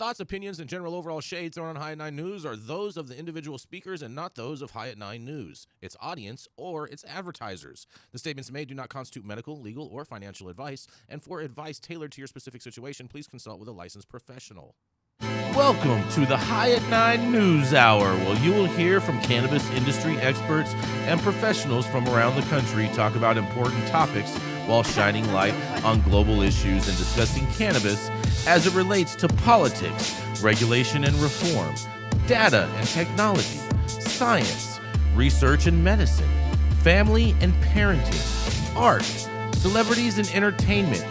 thoughts, opinions, and general overall shades thrown on High at 9 News are those of the individual speakers and not those of High at 9 News, its audience, or its advertisers. The statements made do not constitute medical, legal, or financial advice, and for advice tailored to your specific situation, please consult with a licensed professional. Welcome to the High at 9 News Hour, where you will hear from cannabis industry experts and professionals from around the country talk about important topics while shining light on global issues and discussing cannabis as it relates to politics, regulation and reform, data and technology, science, research and medicine, family and parenting, art, celebrities and entertainment,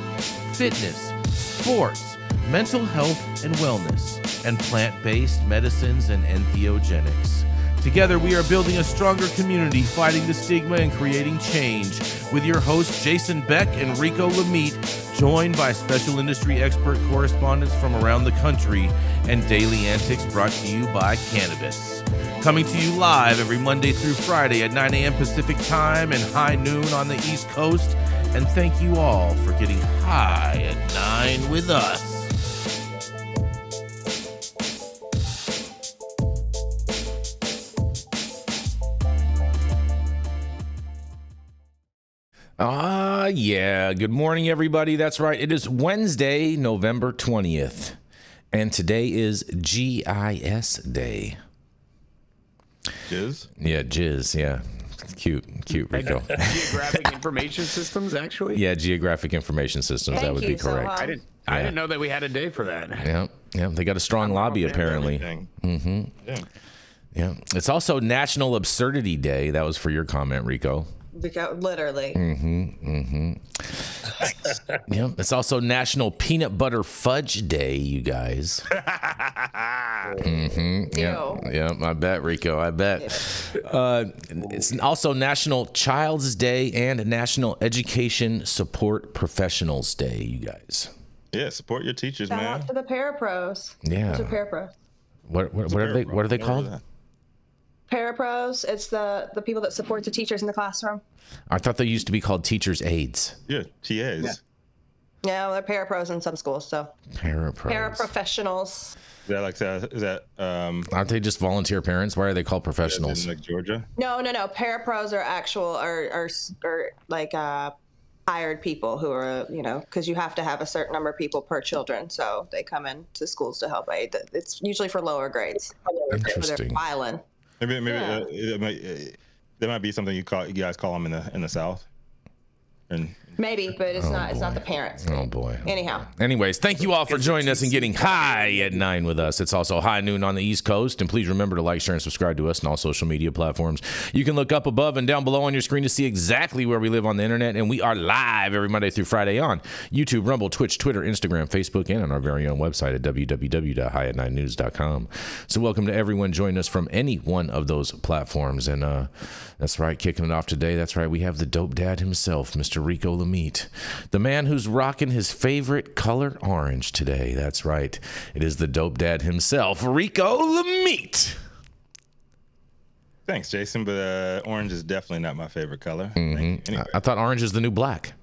fitness, sports, mental health and wellness, and plant-based medicines and entheogenics. Together, we are building a stronger community, fighting the stigma and creating change. With your hosts, Jason Beck and Rico Lamitte, joined by special industry expert correspondents from around the country, and daily antics brought to you by Cannabis. Coming to you live every Monday through Friday at 9 a.m. Pacific Time and high noon on the East Coast. And thank you all for getting high at 9 with us. Yeah. Good morning, everybody. That's right. It is Wednesday, November 20th, and today is GIS Day. Jizz? Yeah, Jizz. Yeah. Cute, Rico. Geographic Information Systems, actually? Yeah, Geographic Information Systems. That would be correct. I didn't know that we had a day for that. Yeah. They got a strong lobby, apparently. Mm-hmm. Yeah. It's also National Absurdity Day. That was for your comment, Rico. Literally. Yeah, it's also National Peanut Butter Fudge Day, you guys. Yeah, I bet, Rico. I bet. Yeah. It's also National Child's Day and National Education Support Professionals Day, you guys. Yeah, support your teachers, Shout man. out to the parapros. Yeah. Those are parapros. What are they called? Parapros, it's the people that support the teachers in the classroom. I thought they used to be called teachers' aides. Yeah, TAs. Yeah, they're parapros in some schools, so. Paraprofessionals. Is that aren't they just volunteer parents? Why are they called professionals? Like Georgia? No. Parapros are actual, are like hired people who are, because you have to have a certain number of people per children. So they come into schools to help aid. It's usually for lower grades. Interesting. They're filing. Maybe there might be something you guys call them in the South. And maybe, but it's not the parents. Oh boy. Anyways, thank you all for joining us and getting high at 9 with us. It's also high noon on the East Coast, and please remember to like, share, and subscribe to us on all social media platforms. You can look up above and down below on your screen to see exactly where we live on the internet, and we are live every Monday through Friday on YouTube, Rumble, Twitch, Twitter, Instagram, Facebook, and on our very own website at www.highat9news.com. So welcome to everyone joining us from any one of those platforms, and that's right, kicking it off today. That's right, we have the dope dad himself, Mr. Rico Lamitte, the man who's rocking his favorite color, orange, today. That's right, it is the dope dad himself, Rico Lamitte. Thanks, Jason, but orange is definitely not my favorite color. Anyway. I thought orange is the new black.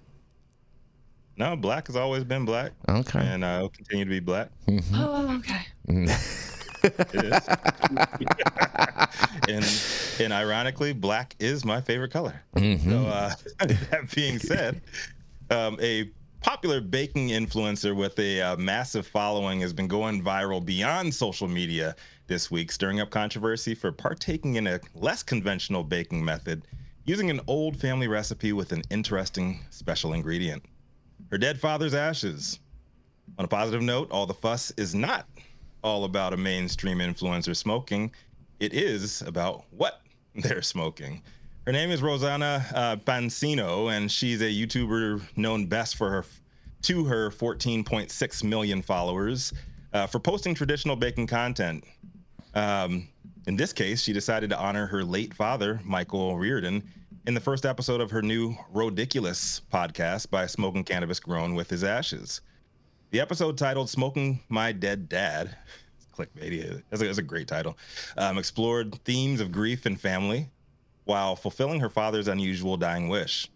No, black has always been black. Okay. And it'll continue to be black. Mm-hmm. Oh, okay. It is. and ironically, black is my favorite color. Mm-hmm. So that being said, a popular baking influencer with a massive following has been going viral beyond social media this week, stirring up controversy for partaking in a less conventional baking method using an old family recipe with an interesting special ingredient: her dead father's ashes. On a positive note, all the fuss is not all about a mainstream influencer smoking. It is about what they're smoking. Her name is Rosanna Pansino, and she's a YouTuber known best for her 14.6 million followers for posting traditional baking content. In this case, she decided to honor her late father, Michael Reardon, in the first episode of her new Rodiculous podcast by smoking cannabis grown with his ashes. The episode, titled Smoking My Dead Dad, clickbait, it's a great title, explored themes of grief and family while fulfilling her father's unusual dying wish.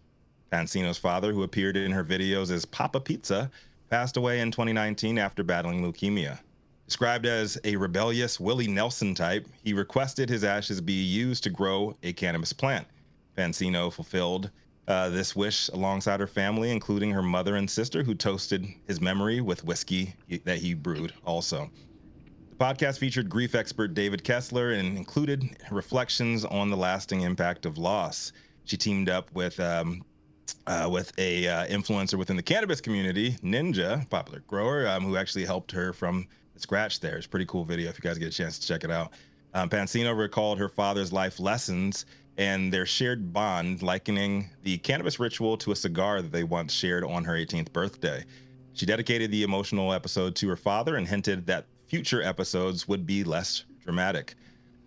Pansino's father, who appeared in her videos as Papa Pizza, passed away in 2019 after battling leukemia. Described as a rebellious Willie Nelson type, he requested his ashes be used to grow a cannabis plant. Pansino fulfilled this wish alongside her family, including her mother and sister, who toasted his memory with whiskey that he brewed also. The podcast featured grief expert David Kessler and included reflections on the lasting impact of loss. She teamed up with a influencer within the cannabis community, Ninja, popular grower, who actually helped her from scratch there. It's a pretty cool video if you guys get a chance to check it out. Pansino recalled her father's life lessons and their shared bond, likening the cannabis ritual to a cigar that they once shared on her 18th birthday. She dedicated the emotional episode to her father and hinted that future episodes would be less dramatic.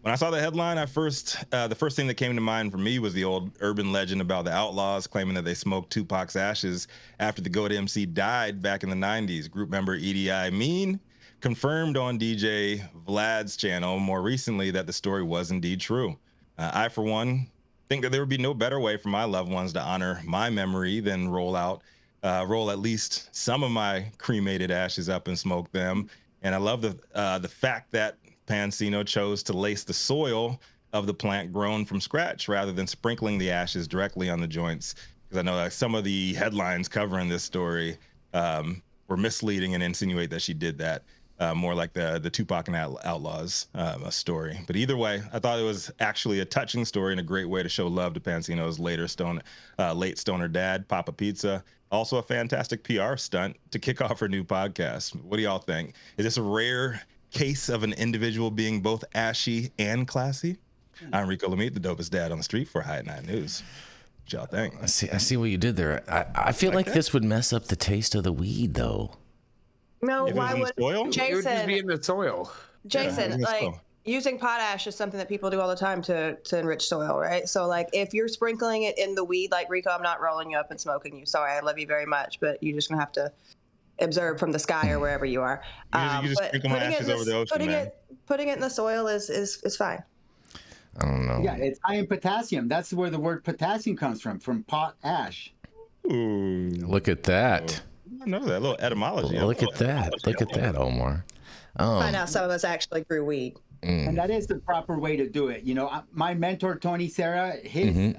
When I saw the headline, the first thing that came to mind for me was the old urban legend about the Outlaws claiming that they smoked Tupac's ashes after the GOAT MC died back in the 90s. Group member Edie Amin confirmed on DJ Vlad's channel more recently that the story was indeed true. I, for one, think that there would be no better way for my loved ones to honor my memory than roll at least some of my cremated ashes up and smoke them. And I love the fact that Pansino chose to lace the soil of the plant grown from scratch rather than sprinkling the ashes directly on the joints. Because I know that some of the headlines covering this story were misleading and insinuate that she did that. More like the Tupac and Outlaws story. But either way, I thought it was actually a touching story and a great way to show love to Pansino's late stoner dad, Papa Pizza. Also a fantastic PR stunt to kick off her new podcast. What do y'all think? Is this a rare case of an individual being both ashy and classy? I'm Rico Lamitte, the dopest dad on the street for High at Night News. What y'all think? I see what you did there. I feel like this would mess up the taste of the weed, though. No, why would Jason? It would just be in the soil. Jason, using potash is something that people do all the time to enrich soil, right? So, like, if you're sprinkling it in the weed, like, Rico, I'm not rolling you up and smoking you. Sorry, I love you very much, but you're just going to have to observe from the sky or wherever you are. You just sprinkle my ashes over the ocean, man. Putting it in the soil is fine. I don't know. Yeah, it's high in potassium. That's where the word potassium comes from potash. Ooh. Look at that. I know that little etymology. Look at that, Omar. Find out some of us actually grew weed. And that is the proper way to do it. You know, my mentor, Tony Serra, his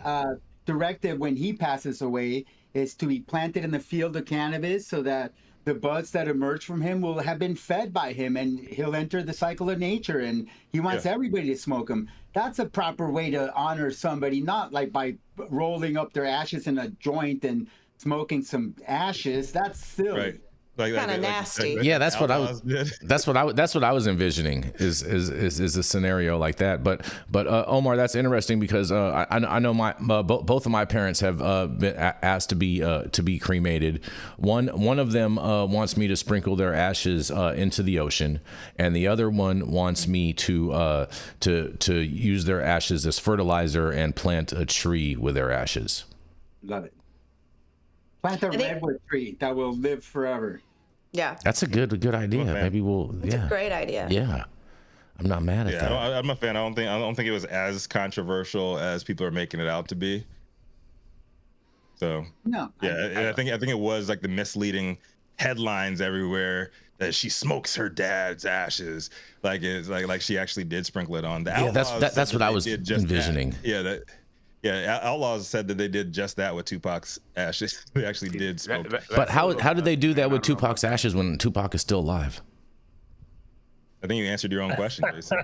directive when he passes away is to be planted in the field of cannabis so that the buds that emerge from him will have been fed by him and he'll enter the cycle of nature, and he wants everybody to smoke them. That's a proper way to honor somebody, not like by rolling up their ashes in a joint and smoking some ashes. That's silly. Right. Kind of nasty. Yeah, that's what I was. That's what I was envisioning. Is a scenario like that. But Omar, that's interesting because I know both of my parents have been asked to be cremated. One of them wants me to sprinkle their ashes into the ocean, and the other one wants me to use their ashes as fertilizer and plant a tree with their ashes. Love it. Plant a redwood tree that will live forever. Yeah, that's a good idea. Maybe we'll. It's a great idea. Yeah, I'm not mad at that. I'm a fan. I don't think it was as controversial as people are making it out to be. So no, yeah, I think it was like the misleading headlines everywhere that she smokes her dad's ashes, like it's like she actually did sprinkle it on. That's what I was envisioning. Outlaws said that they did just that with Tupac's ashes. They actually did smoke. But how did they do that with Tupac's ashes when Tupac is still alive? I think you answered your own question, Jason.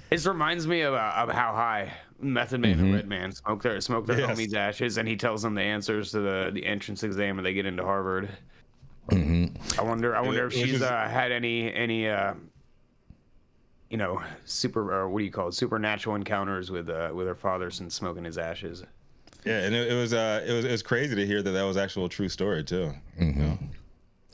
This reminds me of how high Method Man and Redman smoke their homies' ashes, and he tells them the answers to the entrance exam when they get into Harvard. I wonder if she's had any supernatural encounters with her father since smoking his ashes. Yeah, and it was crazy to hear that was actual true story too. You know,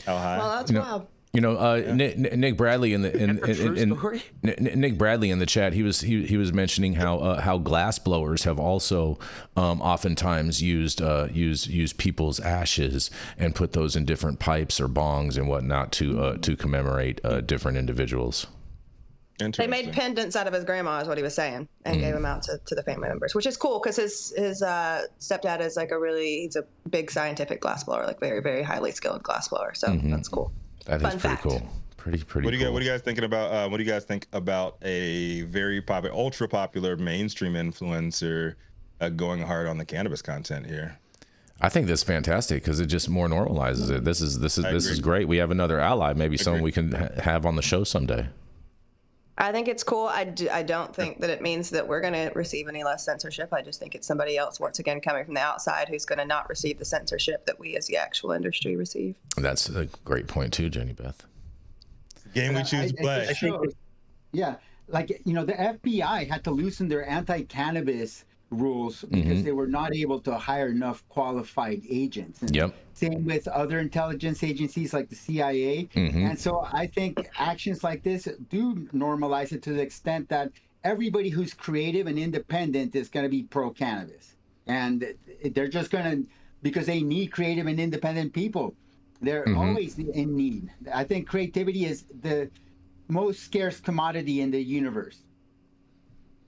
how high? Well, that's wild. Nick Bradley Nick Bradley in the chat, he was mentioning how glass blowers have also oftentimes used people's ashes and put those in different pipes or bongs and whatnot to commemorate different individuals. They made pendants out of his grandma, is what he was saying, and gave them out to the family members, which is cool because his stepdad is like he's a big scientific glassblower, like very, very highly skilled glassblower. So that's cool. That is pretty cool. Pretty cool. What do you guys thinking about? What do you guys think about a very popular, ultra popular mainstream influencer going hard on the cannabis content here? I think that's fantastic because it just more normalizes it. This is great. We have another ally, maybe someone we can have on the show someday. I think it's cool. I don't think that it means that we're going to receive any less censorship. I just think it's somebody else, once again, coming from the outside who's going to not receive the censorship that we as the actual industry receive. That's a great point too, Jenny Beth. Game we choose to play. Yeah, like, the FBI had to loosen their anti-cannabis rules because they were not able to hire enough qualified agents. And same with other intelligence agencies like the CIA. And so I think actions like this do normalize it to the extent that everybody who's creative and independent is going to be pro-cannabis. And they're just going to, because they need creative and independent people. They're always in need. I think creativity is the most scarce commodity in the universe.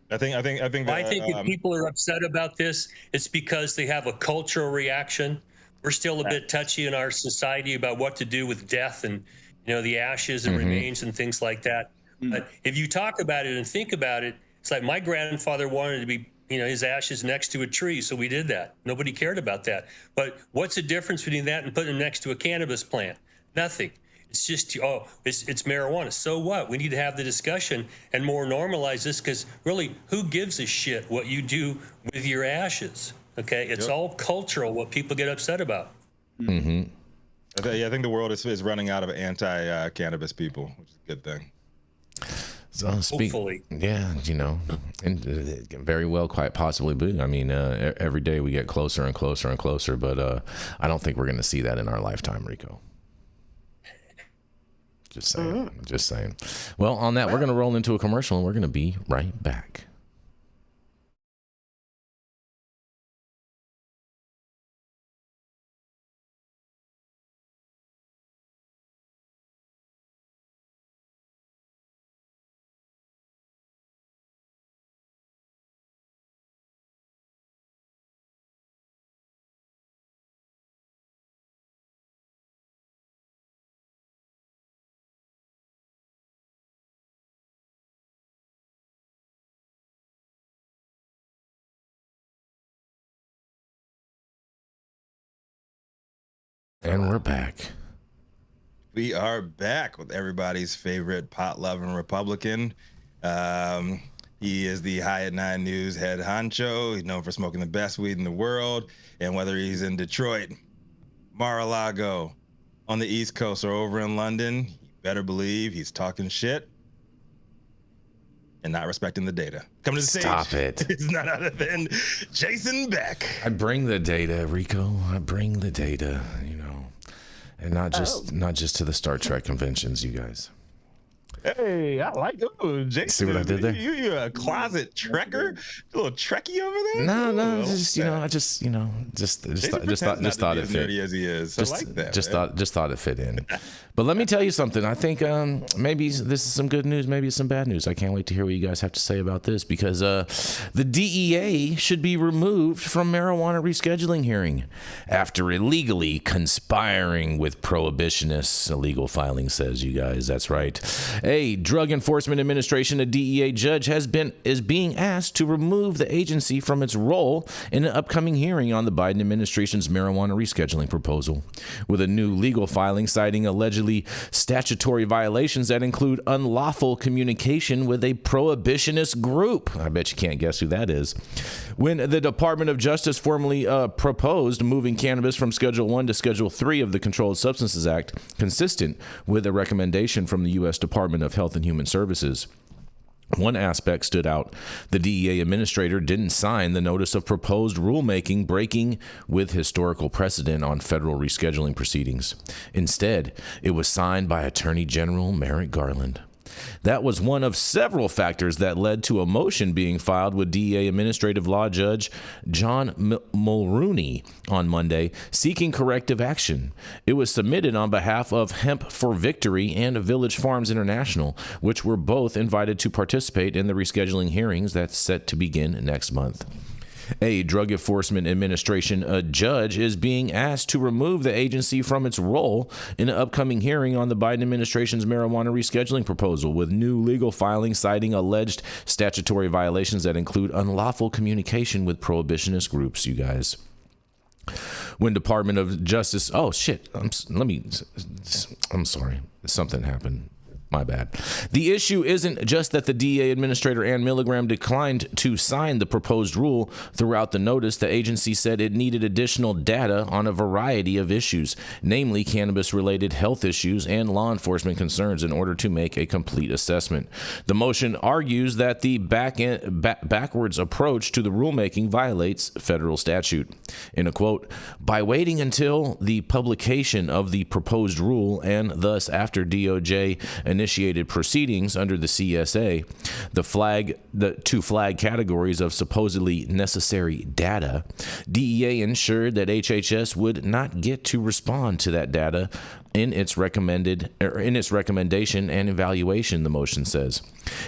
I think if people are upset about this, it's because they have a cultural reaction. We're still a bit touchy in our society about what to do with death and, the ashes and remains and things like that. But if you talk about it and think about it, it's like my grandfather wanted to be, his ashes next to a tree, so we did that. Nobody cared about that. But what's the difference between that and putting them next to a cannabis plant? Nothing. It's just, it's marijuana. So what? We need to have the discussion and more normalize this, because really, who gives a shit what you do with your ashes? Okay, it's all cultural, what people get upset about. I think the world is running out of anti-cannabis people, which is a good thing. So hopefully. Yeah, and very well, quite possibly be. I mean, every day we get closer and closer and closer, but I don't think we're going to see that in our lifetime, Rico. Just saying. Well, on that, we're going to roll into a commercial and we're going to be right back. And we're back. We are back with everybody's favorite pot-loving Republican. He is the High at 9 News head honcho. He's known for smoking the best weed in the world. And whether he's in Detroit, Mar-a-Lago, on the East Coast, or over in London, you better believe he's talking shit and not respecting the data. Coming to the stage. Stop it. It's none other than Jason Beck. I bring the data, Rico. I bring the data, and not just to the Star Trek conventions, you guys. Hey, I like it. Jason, see what I did there? You a closet trekker? A little Trekkie over there? No, just I just thought it fit. Nerdy as he is, I like that. Just thought it fit in. But let me tell you something. I think maybe this is some good news, maybe it's some bad news. I can't wait to hear what you guys have to say about this, because the DEA should be removed from marijuana rescheduling hearing after illegally conspiring with prohibitionists. A legal filing says, you guys, that's right. A Drug Enforcement Administration, a DEA judge, is being asked to remove the agency from its role in an upcoming hearing on the Biden administration's marijuana rescheduling proposal, with a new legal filing citing allegedly statutory violations that include unlawful communication with a prohibitionist group. I bet you can't guess who that is. When the Department of Justice formally proposed moving cannabis from Schedule 1 to Schedule 3 of the Controlled Substances Act, consistent with a recommendation from the U.S. Department of Health and Human Services. One aspect stood out. The DEA administrator didn't sign the notice of proposed rulemaking, breaking with historical precedent on federal rescheduling proceedings. Instead, it was signed by Attorney General Merrick Garland. That was one of several factors that led to a motion being filed with DEA Administrative Law Judge John Mulrooney on Monday, seeking corrective action. It was submitted on behalf of Hemp for Victory and Village Farms International, which were both invited to participate in the rescheduling hearings that's set to begin next month. A Drug Enforcement Administration judge is being asked to remove the agency from its role in an upcoming hearing on the Biden administration's marijuana rescheduling proposal, with new legal filings citing alleged statutory violations that include unlawful communication with prohibitionist groups, you guys. When Department of Justice... Oh, shit. I'm sorry. Something happened. My bad. The issue isn't just that the DEA Administrator Ann Milgram declined to sign the proposed rule. Throughout the notice, the agency said it needed additional data on a variety of issues, namely cannabis-related health issues and law enforcement concerns, in order to make a complete assessment. The motion argues that the backwards approach to the rulemaking violates federal statute. In a quote, by waiting until the publication of the proposed rule and thus after DOJ initiated proceedings under the CSA, the two flag categories of supposedly necessary data, DEA ensured that HHS would not get to respond to that data in its recommendation and evaluation, the motion says.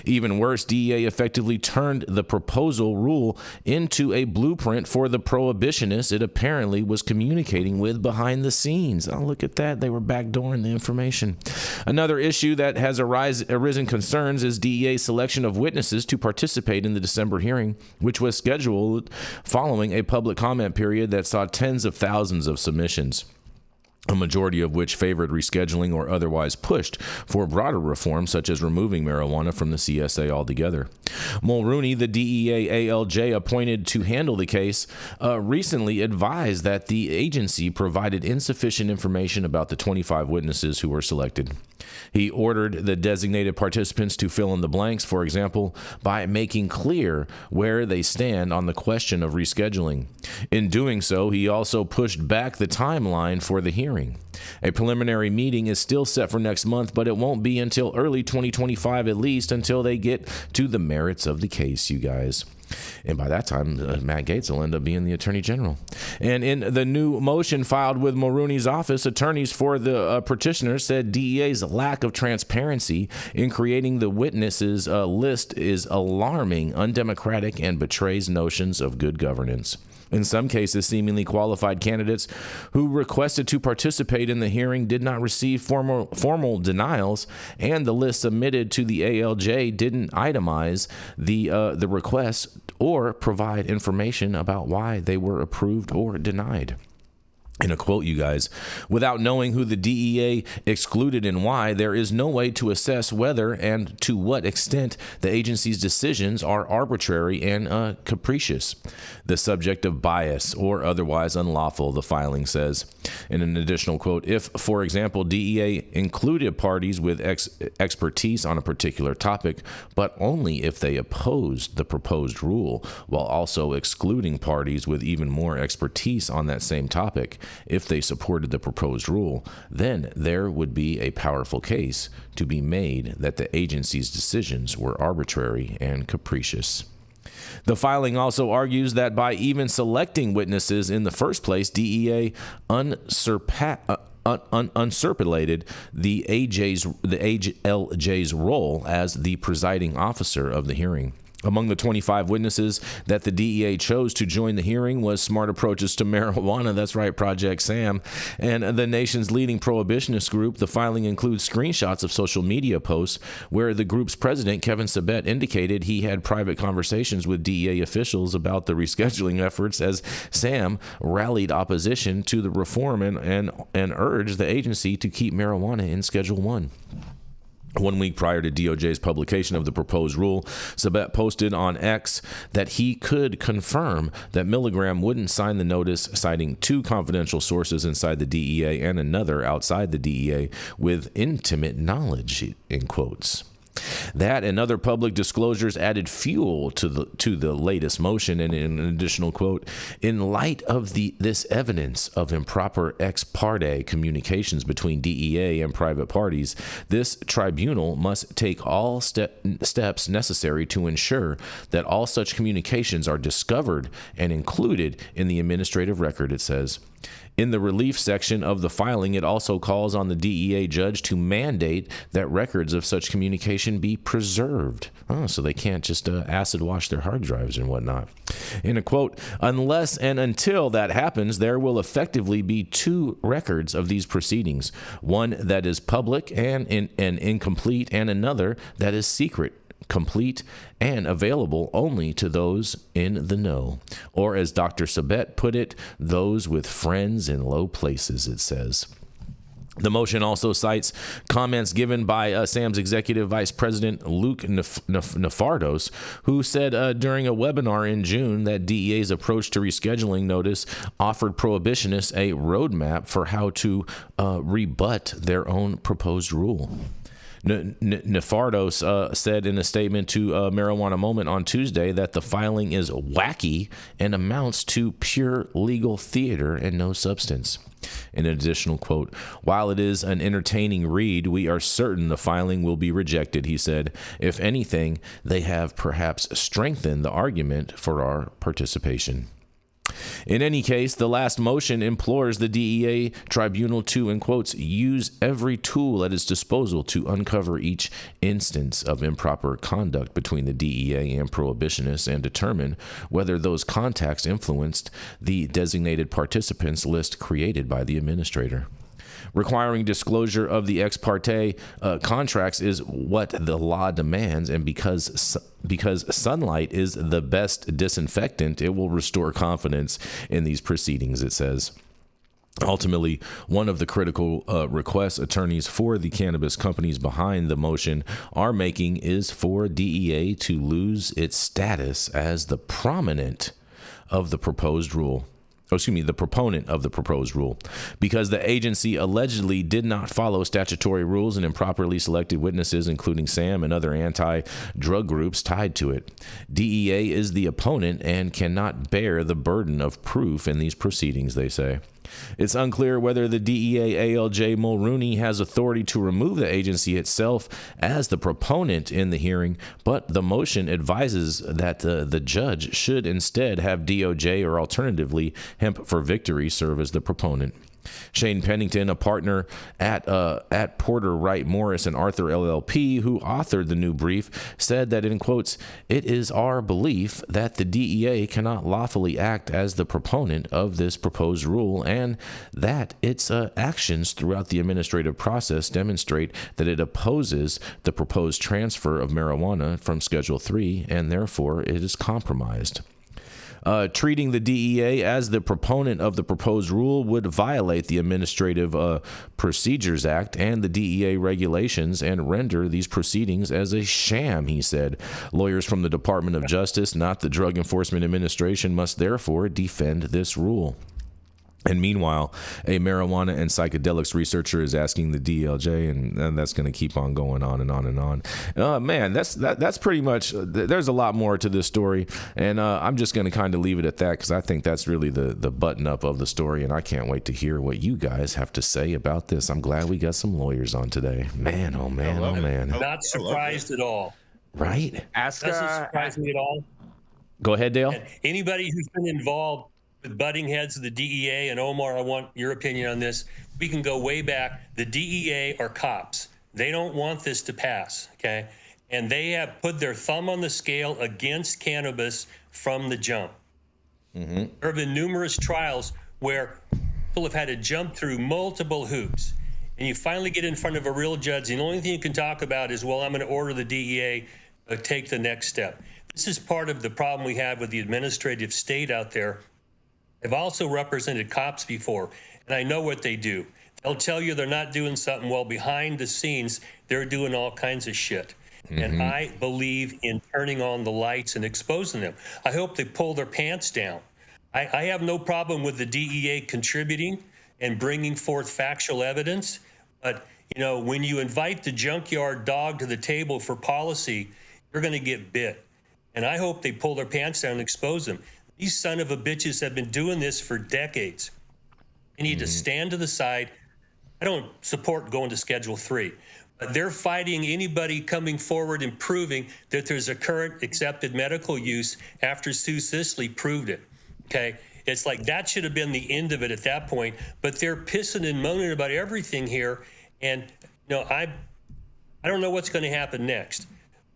Even worse, DEA effectively turned the proposal rule into a blueprint for the prohibitionists it apparently was communicating with behind the scenes. Oh, look at that. They were backdooring the information. Another issue that has arisen concerns is DEA's selection of witnesses to participate in the December hearing, which was scheduled following a public comment period that saw tens of thousands of submissions, a majority of which favored rescheduling or otherwise pushed for broader reform, such as removing marijuana from the CSA altogether. Mulrooney, the DEA ALJ appointed to handle the case, recently advised that the agency provided insufficient information about the 25 witnesses who were selected. He ordered the designated participants to fill in the blanks, for example, by making clear where they stand on the question of rescheduling. In doing so, he also pushed back the timeline for the hearing. A preliminary meeting is still set for next month, but it won't be until early 2025, at least until they get to the merits of the case, you guys. And by that time, Matt Gaetz will end up being the Attorney General. And in the new motion filed with Mulrooney's office, attorneys for the petitioners said DEA's lack of transparency in creating the witnesses list is alarming, undemocratic, and betrays notions of good governance. In some cases, seemingly qualified candidates who requested to participate in the hearing did not receive formal denials, and the list submitted to the ALJ didn't itemize the request or provide information about why they were approved or denied. In a quote, you guys, without knowing who the DEA excluded and why, there is no way to assess whether and to what extent the agency's decisions are arbitrary and capricious, the subject of bias or otherwise unlawful, the filing says. In an additional quote, if, for example, DEA included parties with expertise on a particular topic, but only if they opposed the proposed rule, while also excluding parties with even more expertise on that same topic, if they supported the proposed rule, then there would be a powerful case to be made that the agency's decisions were arbitrary and capricious. The filing also argues that by even selecting witnesses in the first place, DEA usurpated the ALJ's role as the presiding officer of the hearing. Among the 25 witnesses that the DEA chose to join the hearing was Smart Approaches to Marijuana, that's right, Project Sam, and the nation's leading prohibitionist group. The filing includes screenshots of social media posts where the group's president, Kevin Sabet, indicated he had private conversations with DEA officials about the rescheduling efforts, as Sam rallied opposition to the reform and urged the agency to keep marijuana in Schedule 1. 1 week prior to DOJ's publication of the proposed rule, Sabet posted on X that he could confirm that Milgram wouldn't sign the notice, citing 2 confidential sources inside the DEA and another outside the DEA with intimate knowledge, in quotes. That and other public disclosures added fuel to the latest motion. And in an additional quote, in light of this evidence of improper ex parte communications between DEA and private parties, this tribunal must take all steps necessary to ensure that all such communications are discovered and included in the administrative record, it says. In the relief section of the filing, it also calls on the DEA judge to mandate that records of such communication be preserved. Oh, so they can't just acid wash their hard drives and whatnot. In a quote, unless and until that happens, there will effectively be two records of these proceedings, one that is public and incomplete, and another that is secret, complete, and available only to those in the know. Or as Dr. Sabet put it, those with friends in low places, it says. The motion also cites comments given by SAM's executive vice president, Luke Nefardos, who said during a webinar in June that DEA's approach to rescheduling notice offered prohibitionists a roadmap for how to rebut their own proposed rule. Nefardos said in a statement to Marijuana Moment on Tuesday that the filing is wacky and amounts to pure legal theater and no substance. In an additional quote, while it is an entertaining read, we are certain the filing will be rejected, he said. If anything, they have perhaps strengthened the argument for our participation. In any case, the last motion implores the DEA tribunal to, in quotes, use every tool at its disposal to uncover each instance of improper conduct between the DEA and prohibitionists and determine whether those contacts influenced the designated participants list created by the administrator. Requiring disclosure of the ex parte contracts is what the law demands, and because sunlight is the best disinfectant, it will restore confidence in these proceedings, it says. Ultimately, one of the critical requests attorneys for the cannabis companies behind the motion are making is for DEA to lose its status as the proponent of the proposed rule. Because the agency allegedly did not follow statutory rules and improperly selected witnesses, including SAM and other anti-drug groups tied to it. DEA is the opponent and cannot bear the burden of proof in these proceedings, they say. It's unclear whether the DEA ALJ Mulrooney has authority to remove the agency itself as the proponent in the hearing, but the motion advises that the judge should instead have DOJ or alternatively Hemp for Victory serve as the proponent. Shane Pennington, a partner at Porter Wright Morris and Arthur LLP, who authored the new brief, said that, in quotes, it is our belief that the DEA cannot lawfully act as the proponent of this proposed rule and that its actions throughout the administrative process demonstrate that it opposes the proposed transfer of marijuana from Schedule III and therefore it is compromised. Treating the DEA as the proponent of the proposed rule would violate the Administrative Procedures Act and the DEA regulations and render these proceedings as a sham, he said. Lawyers from the Department of Justice, not the Drug Enforcement Administration, must therefore defend this rule. And meanwhile, a marijuana and psychedelics researcher is asking the DLJ, and that's going to keep on going on and on and on. Man, that's pretty much, there's a lot more to this story, and I'm just going to kind of leave it at that because I think that's really the button up of the story, and I can't wait to hear what you guys have to say about this. I'm glad we got some lawyers on today. Man, oh man, oh man. Not surprised at all. Right? Doesn't surprise me at all. Go ahead, Dale. And anybody who's been involved with butting heads of the DEA, and Omar, I want your opinion on this. We can go way back. The DEA are cops. They don't want this to pass, okay? And they have put their thumb on the scale against cannabis from the jump. Mm-hmm. There have been numerous trials where people have had to jump through multiple hoops. And you finally get in front of a real judge, and the only thing you can talk about is, well, I'm going to order the DEA to take the next step. This is part of the problem we have with the administrative state out there. I've also represented cops before, and I know what they do. They'll tell you they're not doing something well. Behind the scenes, they're doing all kinds of shit. Mm-hmm. And I believe in turning on the lights and exposing them. I hope they pull their pants down. I have no problem with the DEA contributing and bringing forth factual evidence, but You know, when you invite the junkyard dog to the table for policy, you're going to get bit. And I hope they pull their pants down and expose them. These son of a bitches have been doing this for decades. They need to stand to the side. I don't support going to Schedule 3. But they're fighting anybody coming forward and proving that there's a current accepted medical use after Sue Sisley proved it. Okay? It's like that should have been the end of it at that point. But they're pissing and moaning about everything here. And, you know, I don't know what's going to happen next.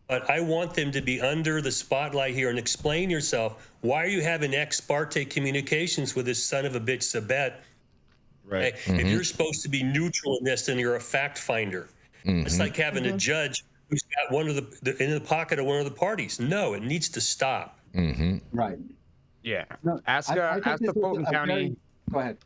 But I want them to be under the spotlight here and explain yourself. Why are you having ex parte communications with this son of a bitch, Sabet? Right. Okay? If you're supposed to be neutral in this, then you're a fact finder. It's like having a judge who's got one of in the pocket of one of the parties. No, it needs to stop. Right. Yeah. No, ask I think the this was Fulton a County. Go ahead.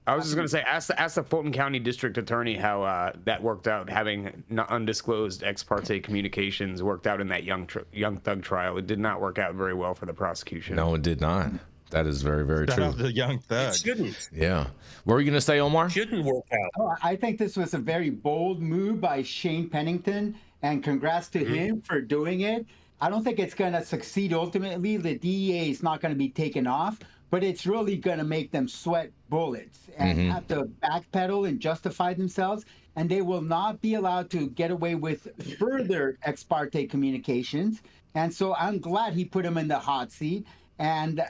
I was just going to say, ask the Fulton County District Attorney how that worked out, having undisclosed ex parte communications worked out in that young thug trial. It did not work out very well for the prosecution. No, it did not. That is very, very true. The young thug. It shouldn't. Yeah. What were you going to say, Omar? Shouldn't work out. Oh, I think this was a very bold move by Shane Pennington, and congrats to him for doing it. I don't think it's going to succeed ultimately. The DEA is not going to be taken off, but it's really going to make them sweat bullets and have to backpedal and justify themselves. And they will not be allowed to get away with further ex parte communications. And so I'm glad he put him in the hot seat and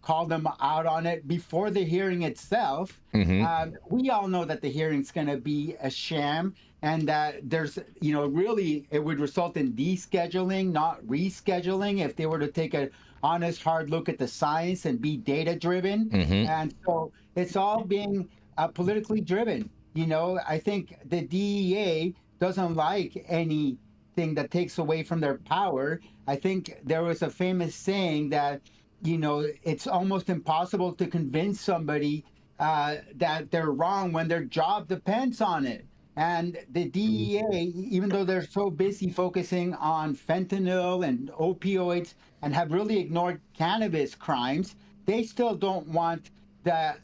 called them out on it before the hearing itself. We all know that the hearing's going to be a sham, and that there's, you know, really it would result in descheduling, not rescheduling, if they were to take an honest, hard look at the science and be data driven. And so it's all being politically driven. You know, I think the DEA doesn't like anything that takes away from their power. I think there was a famous saying that, you know, it's almost impossible to convince somebody that they're wrong when their job depends on it. And the DEA, even though they're so busy focusing on fentanyl and opioids and have really ignored cannabis crimes, they still don't want that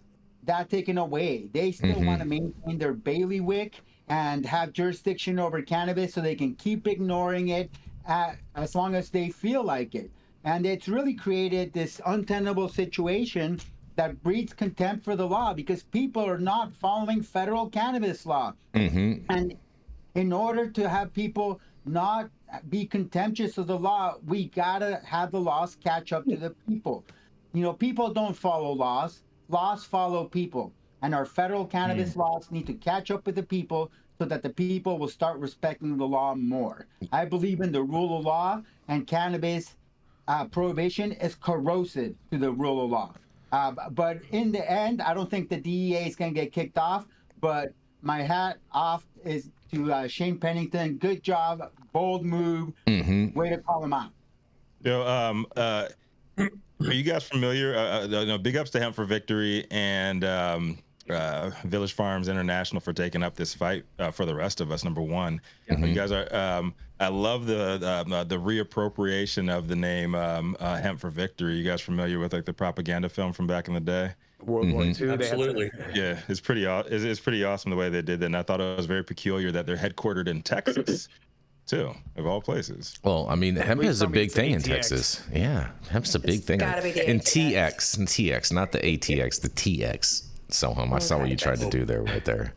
taken away. They still want to maintain their bailiwick and have jurisdiction over cannabis so they can keep ignoring it as long as they feel like it. And it's really created this untenable situation that breeds contempt for the law because people are not following federal cannabis law. And in order to have people not be contemptuous of the law, we gotta have the laws catch up to the people. You know, people don't follow laws. Laws follow people. And our federal cannabis laws need to catch up with the people so that the people will start respecting the law more. I believe in the rule of law, and cannabis prohibition is corrosive to the rule of law. But in the end, I don't think the DEA is going to get kicked off. But my hat off is to Shane Pennington. Good job, bold move. Way to call him out. You know, are you guys familiar? Big ups to him for victory, and Village Farms International for taking up this fight for the rest of us. Number one, you guys are. I love the reappropriation of the name Hemp for Victory. You guys familiar with like the propaganda film from back in the day? World War II. Absolutely. Yeah, it's pretty awesome the way they did that. And I thought it was very peculiar that they're headquartered in Texas, too, of all places. Well, I mean, hemp is a big thing in Texas. Yeah, hemp's a big thing. Gotta be the And ATX. TX, not the ATX, the TX. So, I saw what you tried to do there, right there.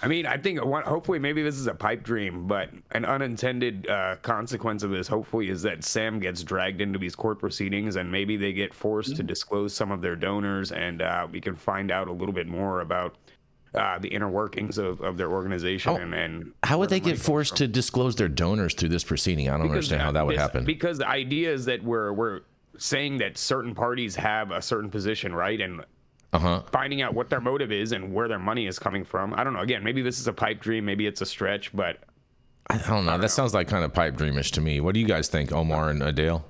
I mean, I think hopefully maybe this is a pipe dream, but an unintended consequence of this hopefully is that Sam gets dragged into these court proceedings and maybe they get forced to disclose some of their donors, and we can find out a little bit more about the inner workings of their organization. And how would they get forced to disclose their donors through this proceeding? I don't understand how that would happen. Because the idea is that we're saying that certain parties have a certain position, right? And finding out what their motive is and where their money is coming from. I don't know. Again, maybe this is a pipe dream. Maybe it's a stretch, but I don't know. That sounds like kind of pipe dreamish to me. What do you guys think, Omar and Adele?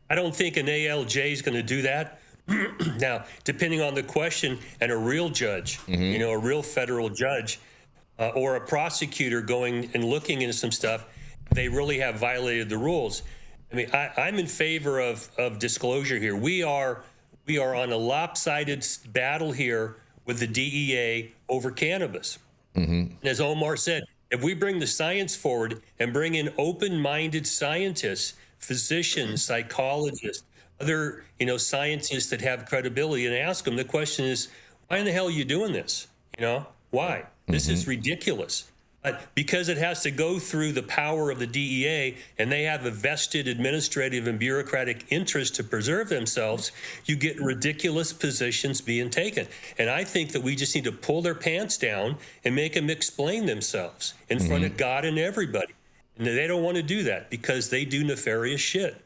I don't think an ALJ is going to do that. Now, depending on the question, and a real judge, you know, a real federal judge, or a prosecutor going and looking into some stuff, they really have violated the rules. I mean, I'm in favor of disclosure here. We are on a lopsided battle here with the DEA over cannabis. And as Omar said, if we bring the science forward and bring in open-minded scientists, physicians, psychologists, other, scientists that have credibility, and ask them, the question is, why in the hell are you doing this? Why? This is ridiculous. But because it has to go through the power of the DEA and they have a vested administrative and bureaucratic interest to preserve themselves, you get ridiculous positions being taken. And I think that we just need to pull their pants down and make them explain themselves in front of God and everybody. And they don't want to do that because they do nefarious shit.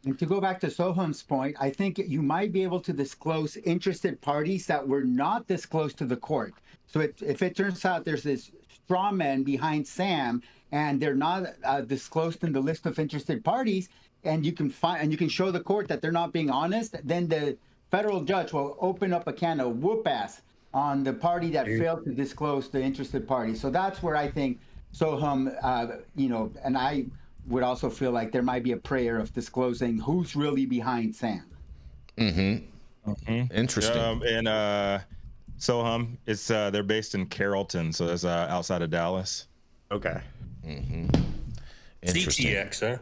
And to go back to Soham's point, I think you might be able to disclose interested parties that were not disclosed to the court. So if it turns out there's this straw man behind Sam and they're not disclosed in the list of interested parties, and you can show the court that they're not being honest, then the federal judge will open up a can of whoop ass on the party that failed to disclose the interested party. So that's where I think Soham, and I would also feel like there might be a prayer of disclosing who's really behind Sam. Interesting. And Soham, it's they're based in Carrollton, so that's outside of Dallas. Okay. Interesting. CTX, huh?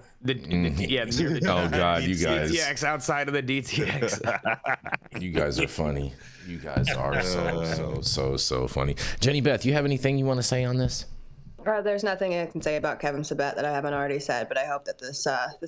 Oh God, you guys. DTX outside of the DTX. You guys are funny. You guys are so funny. Jenny Beth, you have anything you want to say on this? There's nothing I can say about Kevin Sabet that I haven't already said, but I hope that this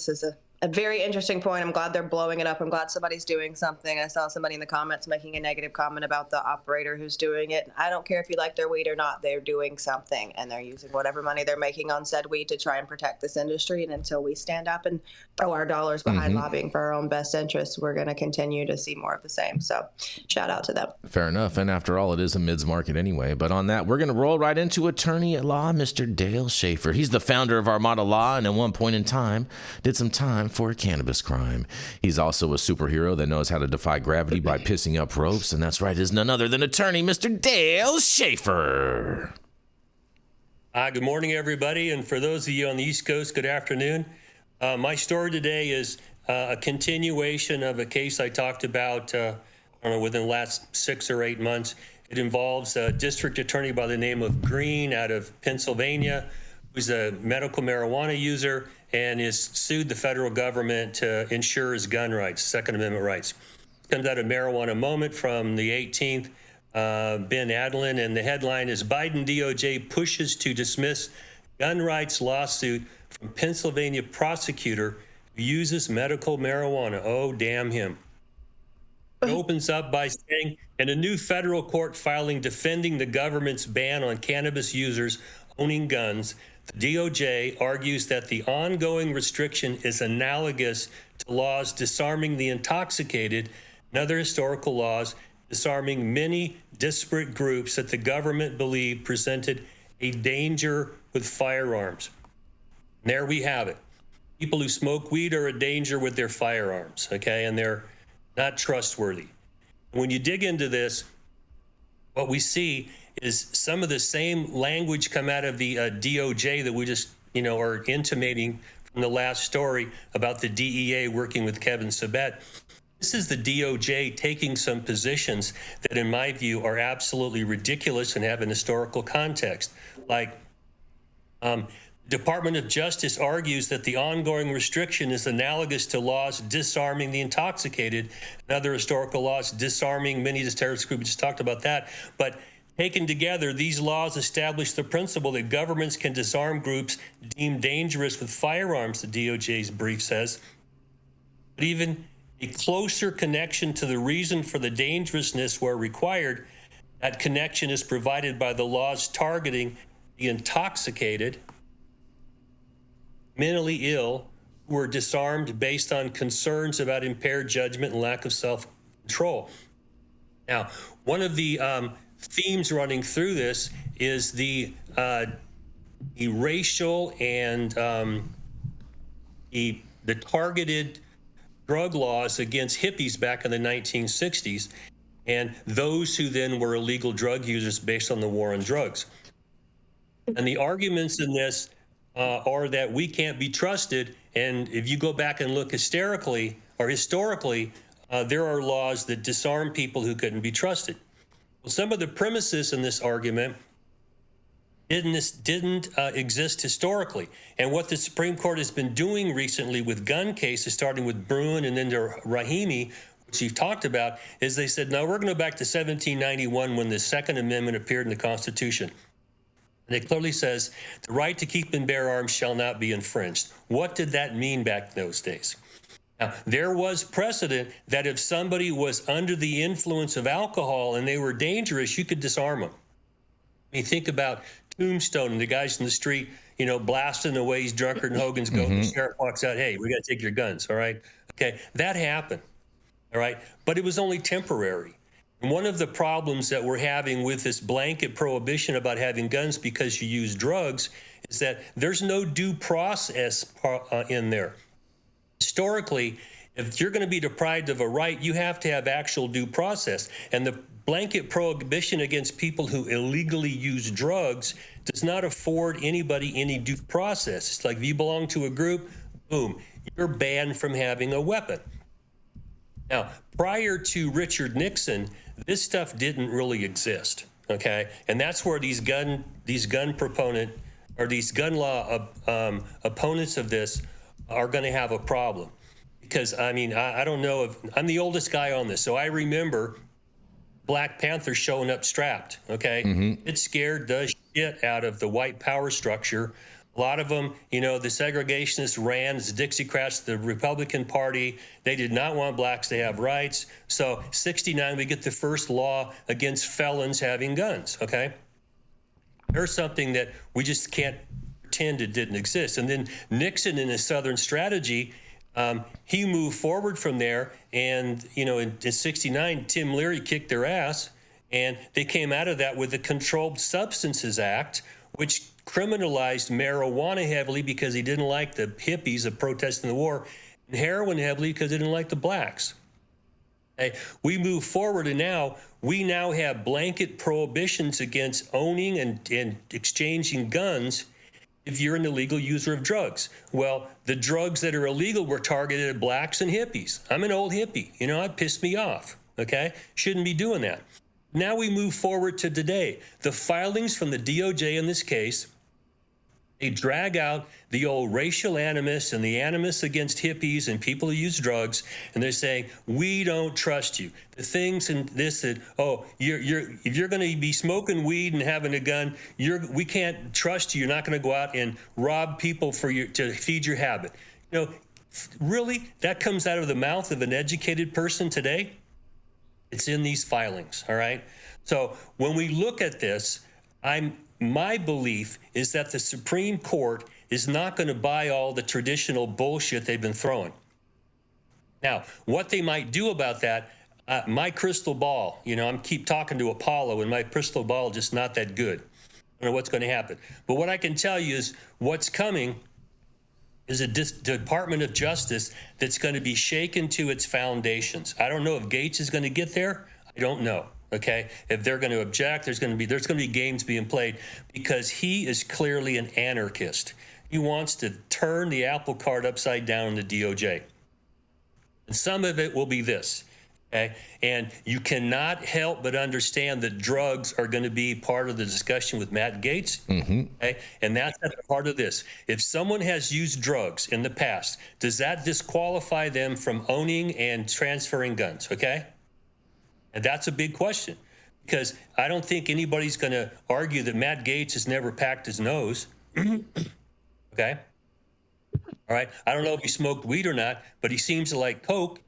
is a very interesting point. I'm glad they're blowing it up. I'm glad somebody's doing something. I saw somebody in the comments making a negative comment about the operator who's doing it. I don't care if you like their weed or not. They're doing something, and they're using whatever money they're making on said weed to try and protect this industry. And until we stand up and throw our dollars behind lobbying for our own best interests, we're going to continue to see more of the same. So shout out to them. Fair enough. And after all, it is a mids market anyway. But on that, we're going to roll right into attorney at law, Mr. Dale Schafer. He's the founder of Armada Law, and at one point in time did some time for a cannabis crime. He's also a superhero that knows how to defy gravity by pissing up ropes. And that's right, is none other than attorney Mr. Dale Schafer. Good morning, everybody. And for those of you on the East Coast, good afternoon. My story today is a continuation of a case I talked about within the last 6 or 8 months. It involves a district attorney by the name of Green out of Pennsylvania, who's a medical marijuana user and has sued the federal government to ensure his gun rights, Second Amendment rights. It comes out of Marijuana Moment from the 18th, Ben Adlin, and the headline is Biden DOJ pushes to dismiss gun rights lawsuit from Pennsylvania prosecutor who uses medical marijuana. Oh, damn him. It opens up by saying, in a new federal court filing defending the government's ban on cannabis users owning guns, the DOJ argues that the ongoing restriction is analogous to laws disarming the intoxicated and other historical laws disarming many disparate groups that the government believed presented a danger with firearms. And there we have it. People who smoke weed are a danger with their firearms, okay? And they're not trustworthy. When you dig into this, what we see is some of the same language come out of the DOJ that we just, are intimating from the last story about the DEA working with Kevin Sabet. This is the DOJ taking some positions that, in my view, are absolutely ridiculous and have an historical context. Like, Department of Justice argues that the ongoing restriction is analogous to laws disarming the intoxicated and other historical laws disarming many terrorist groups. We just talked about that. But taken together, these laws establish the principle that governments can disarm groups deemed dangerous with firearms, the DOJ's brief says. But even a closer connection to the reason for the dangerousness where required, that connection is provided by the laws targeting the intoxicated, mentally ill, who were disarmed based on concerns about impaired judgment and lack of self-control. Now, one of the themes running through this is the racial and the targeted drug laws against hippies back in the 1960s, and those who then were illegal drug users based on the war on drugs. And the arguments in this are that we can't be trusted. And if you go back and look historically, there are laws that disarm people who couldn't be trusted. Well, some of the premises in this argument didn't exist historically. And what the Supreme Court has been doing recently with gun cases, starting with Bruin and then to Rahimi, which you've talked about, is they said, no, we're going to go back to 1791 when the Second Amendment appeared in the Constitution. And it clearly says the right to keep and bear arms shall not be infringed. What did that mean back in those days? Now, there was precedent that if somebody was under the influence of alcohol and they were dangerous, you could disarm them. I mean, think about Tombstone and the guys in the street, you know, blasting away. He's drunker than Hogan's goat. The sheriff walks out, hey, we got to take your guns, all right? Okay, that happened, all right? But it was only temporary. And one of the problems that we're having with this blanket prohibition about having guns because you use drugs is that there's no due process in there. Historically, if you're going to be deprived of a right, you have to have actual due process. And the blanket prohibition against people who illegally use drugs does not afford anybody any due process. It's like if you belong to a group, boom, you're banned from having a weapon. Now, prior to Richard Nixon, this stuff didn't really exist, okay? And that's where these gun proponent or these gun law opponents of this are going to have a problem. Because, I mean, I don't know if I'm the oldest guy on this, so I remember Black Panther showing up strapped, okay? It scared the shit out of the white power structure. A lot of them, you know, the segregationists ran, the Dixiecrats, the Republican Party. They did not want blacks to have rights. So 69, we get the first law against felons having guns, okay? There's something that we just can't pretend it didn't exist. And then Nixon in his Southern strategy, he moved forward from there. And, you know, in 69, Tim Leary kicked their ass. And they came out of that with the Controlled Substances Act, which criminalized marijuana heavily because he didn't like the hippies of protesting the war, and heroin heavily because he didn't like the blacks. Okay. We move forward, and now we have blanket prohibitions against owning and exchanging guns if you're an illegal user of drugs. Well, the drugs that are illegal were targeted at blacks and hippies. I'm an old hippie. You know, it pissed me off, okay? Shouldn't be doing that. Now we move forward to today. The filings from the DOJ in this case, they drag out the old racial animus and the animus against hippies and people who use drugs, and they're saying, we don't trust you. The things in this that, oh, if you're going to be smoking weed and having a gun, we can't trust you. You're not going to go out and rob people to feed your habit. You know, really, that comes out of the mouth of an educated person today? It's in these filings, all right? So when we look at this, my belief is that the Supreme Court is not going to buy all the traditional bullshit they've been throwing. Now, what they might do about that, my crystal ball, you know, I keep talking to Apollo, and my crystal ball is just not that good. I don't know what's going to happen. But what I can tell you is what's coming is a Department of Justice that's going to be shaken to its foundations. I don't know if Gates is going to get there. I don't know. Okay, if they're going to object, there's going to be games being played because he is clearly an anarchist. He wants to turn the apple cart upside down in the DOJ. And some of it will be this. Okay, and you cannot help but understand that drugs are going to be part of the discussion with Matt Gaetz. Okay, and that's at the part of this. If someone has used drugs in the past, does that disqualify them from owning and transferring guns? Okay. And that's a big question because I don't think anybody's going to argue that Matt Gaetz has never packed his nose. Okay. All right. I don't know if he smoked weed or not, but he seems to like coke.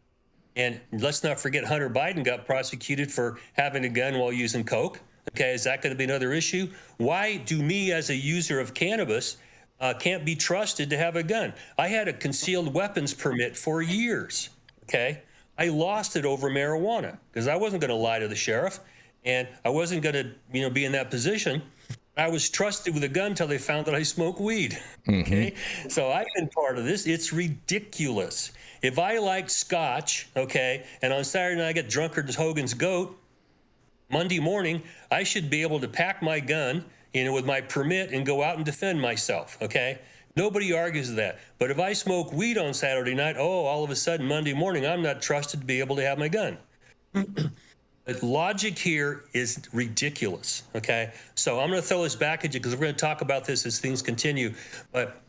And let's not forget Hunter Biden got prosecuted for having a gun while using coke. Okay. Is that going to be another issue? Why do me as a user of cannabis can't be trusted to have a gun? I had a concealed weapons permit for years. Okay. I lost it over marijuana because I wasn't going to lie to the sheriff, and I wasn't going to, be in that position. I was trusted with a gun until they found that I smoke weed. Okay, so I've been part of this. It's ridiculous. If I like scotch, okay, and on Saturday night I get drunker than Hogan's goat, Monday morning I should be able to pack my gun, with my permit and go out and defend myself. Okay. Nobody argues that. But if I smoke weed on Saturday night, all of a sudden Monday morning, I'm not trusted to be able to have my gun. But logic here is ridiculous, okay? So I'm going to throw this back at you because we're going to talk about this as things continue. But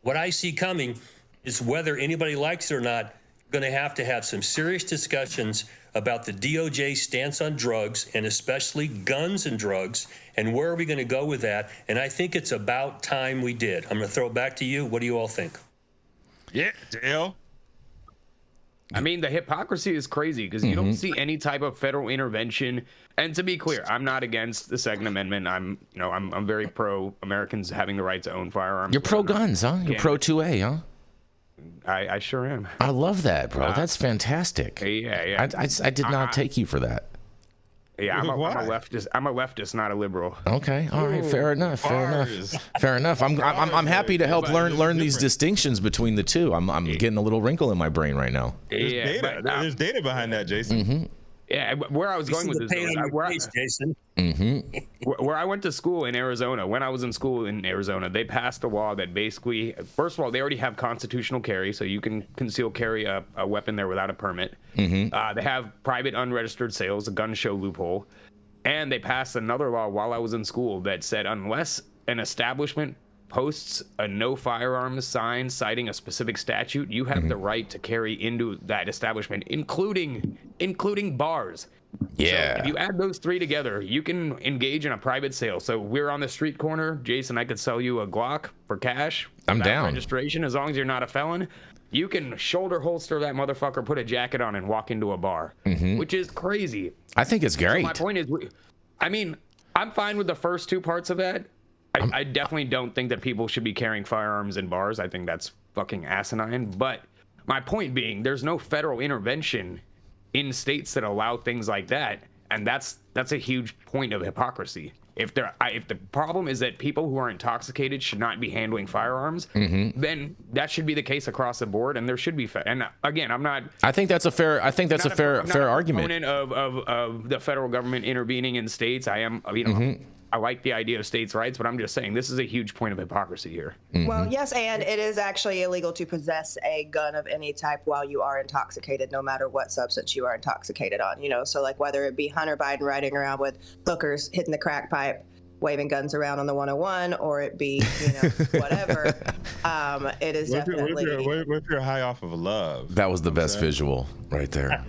what I see coming is whether anybody likes it or not, going to have some serious discussions about the DOJ stance on drugs and especially guns and drugs, and where are we going to go with that? And I think it's about time we did. I'm going to throw it back to you. What do you all think? Yeah, Dale. I mean, the hypocrisy is crazy because you don't see any type of federal intervention. And to be clear, I'm not against the Second Amendment. I'm very pro Americans having the right to own firearms. You're pro guns, huh? You're pro 2A, huh? I sure am. I love that, bro. That's fantastic. Yeah. I did not take you for that. Yeah, I'm a leftist. I'm a leftist, not a liberal. Okay, all right, fair enough. Fair enough. I'm happy to help learn these distinctions between the two. I'm getting a little wrinkle in my brain right now. There's data behind that, Jason. Yeah, where I was going with this, Jason. Where I went to school in Arizona, when I was in school in Arizona, they passed a law that basically, first of all, they already have constitutional carry, so you can conceal carry a weapon there without a permit. They have private unregistered sales, a gun show loophole, and they passed another law while I was in school that said unless an establishment posts a no firearms sign citing a specific statute, you have the right to carry into that establishment, including bars. Yeah. So if you add those three together, you can engage in a private sale. So we're on the street corner, Jason, I could sell you a Glock for cash. I'm down. Registration, as long as you're not a felon. You can shoulder holster that motherfucker, put a jacket on, and walk into a bar, which is crazy. I think it's great. So my point is, I'm fine with the first two parts of that. I definitely don't think that people should be carrying firearms in bars. I think that's fucking asinine. But my point being, there's no federal intervention in states that allow things like that, and that's a huge point of hypocrisy. If the problem is that people who are intoxicated should not be handling firearms, then that should be the case across the board, and there should be. And again, I'm not. I think that's a fair. I think that's a fair argument. Of the federal government intervening in states. I am. I like the idea of states' rights, but I'm just saying this is a huge point of hypocrisy here. Well, yes, and it is actually illegal to possess a gun of any type while you are intoxicated, no matter what substance you are intoxicated on. So like whether it be Hunter Biden riding around with hookers hitting the crack pipe, waving guns around on the 101, or it be whatever. It is definitely. What if you're high off of love? That was the best visual right there.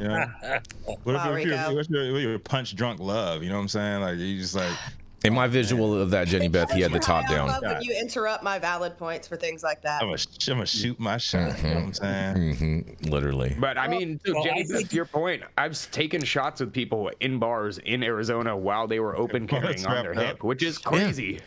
What if you're punch drunk love? You know what I'm saying? Like you just like. In my visual of that, Jenny Beth, he had the top down. I love when you interrupt my valid points for things like that. I'm gonna shoot my shot. You know what I'm saying? Literally. But I mean, Jenny Beth, to your point, I've taken shots with people in bars in Arizona while they were open carrying on their hip, which is crazy. Yeah.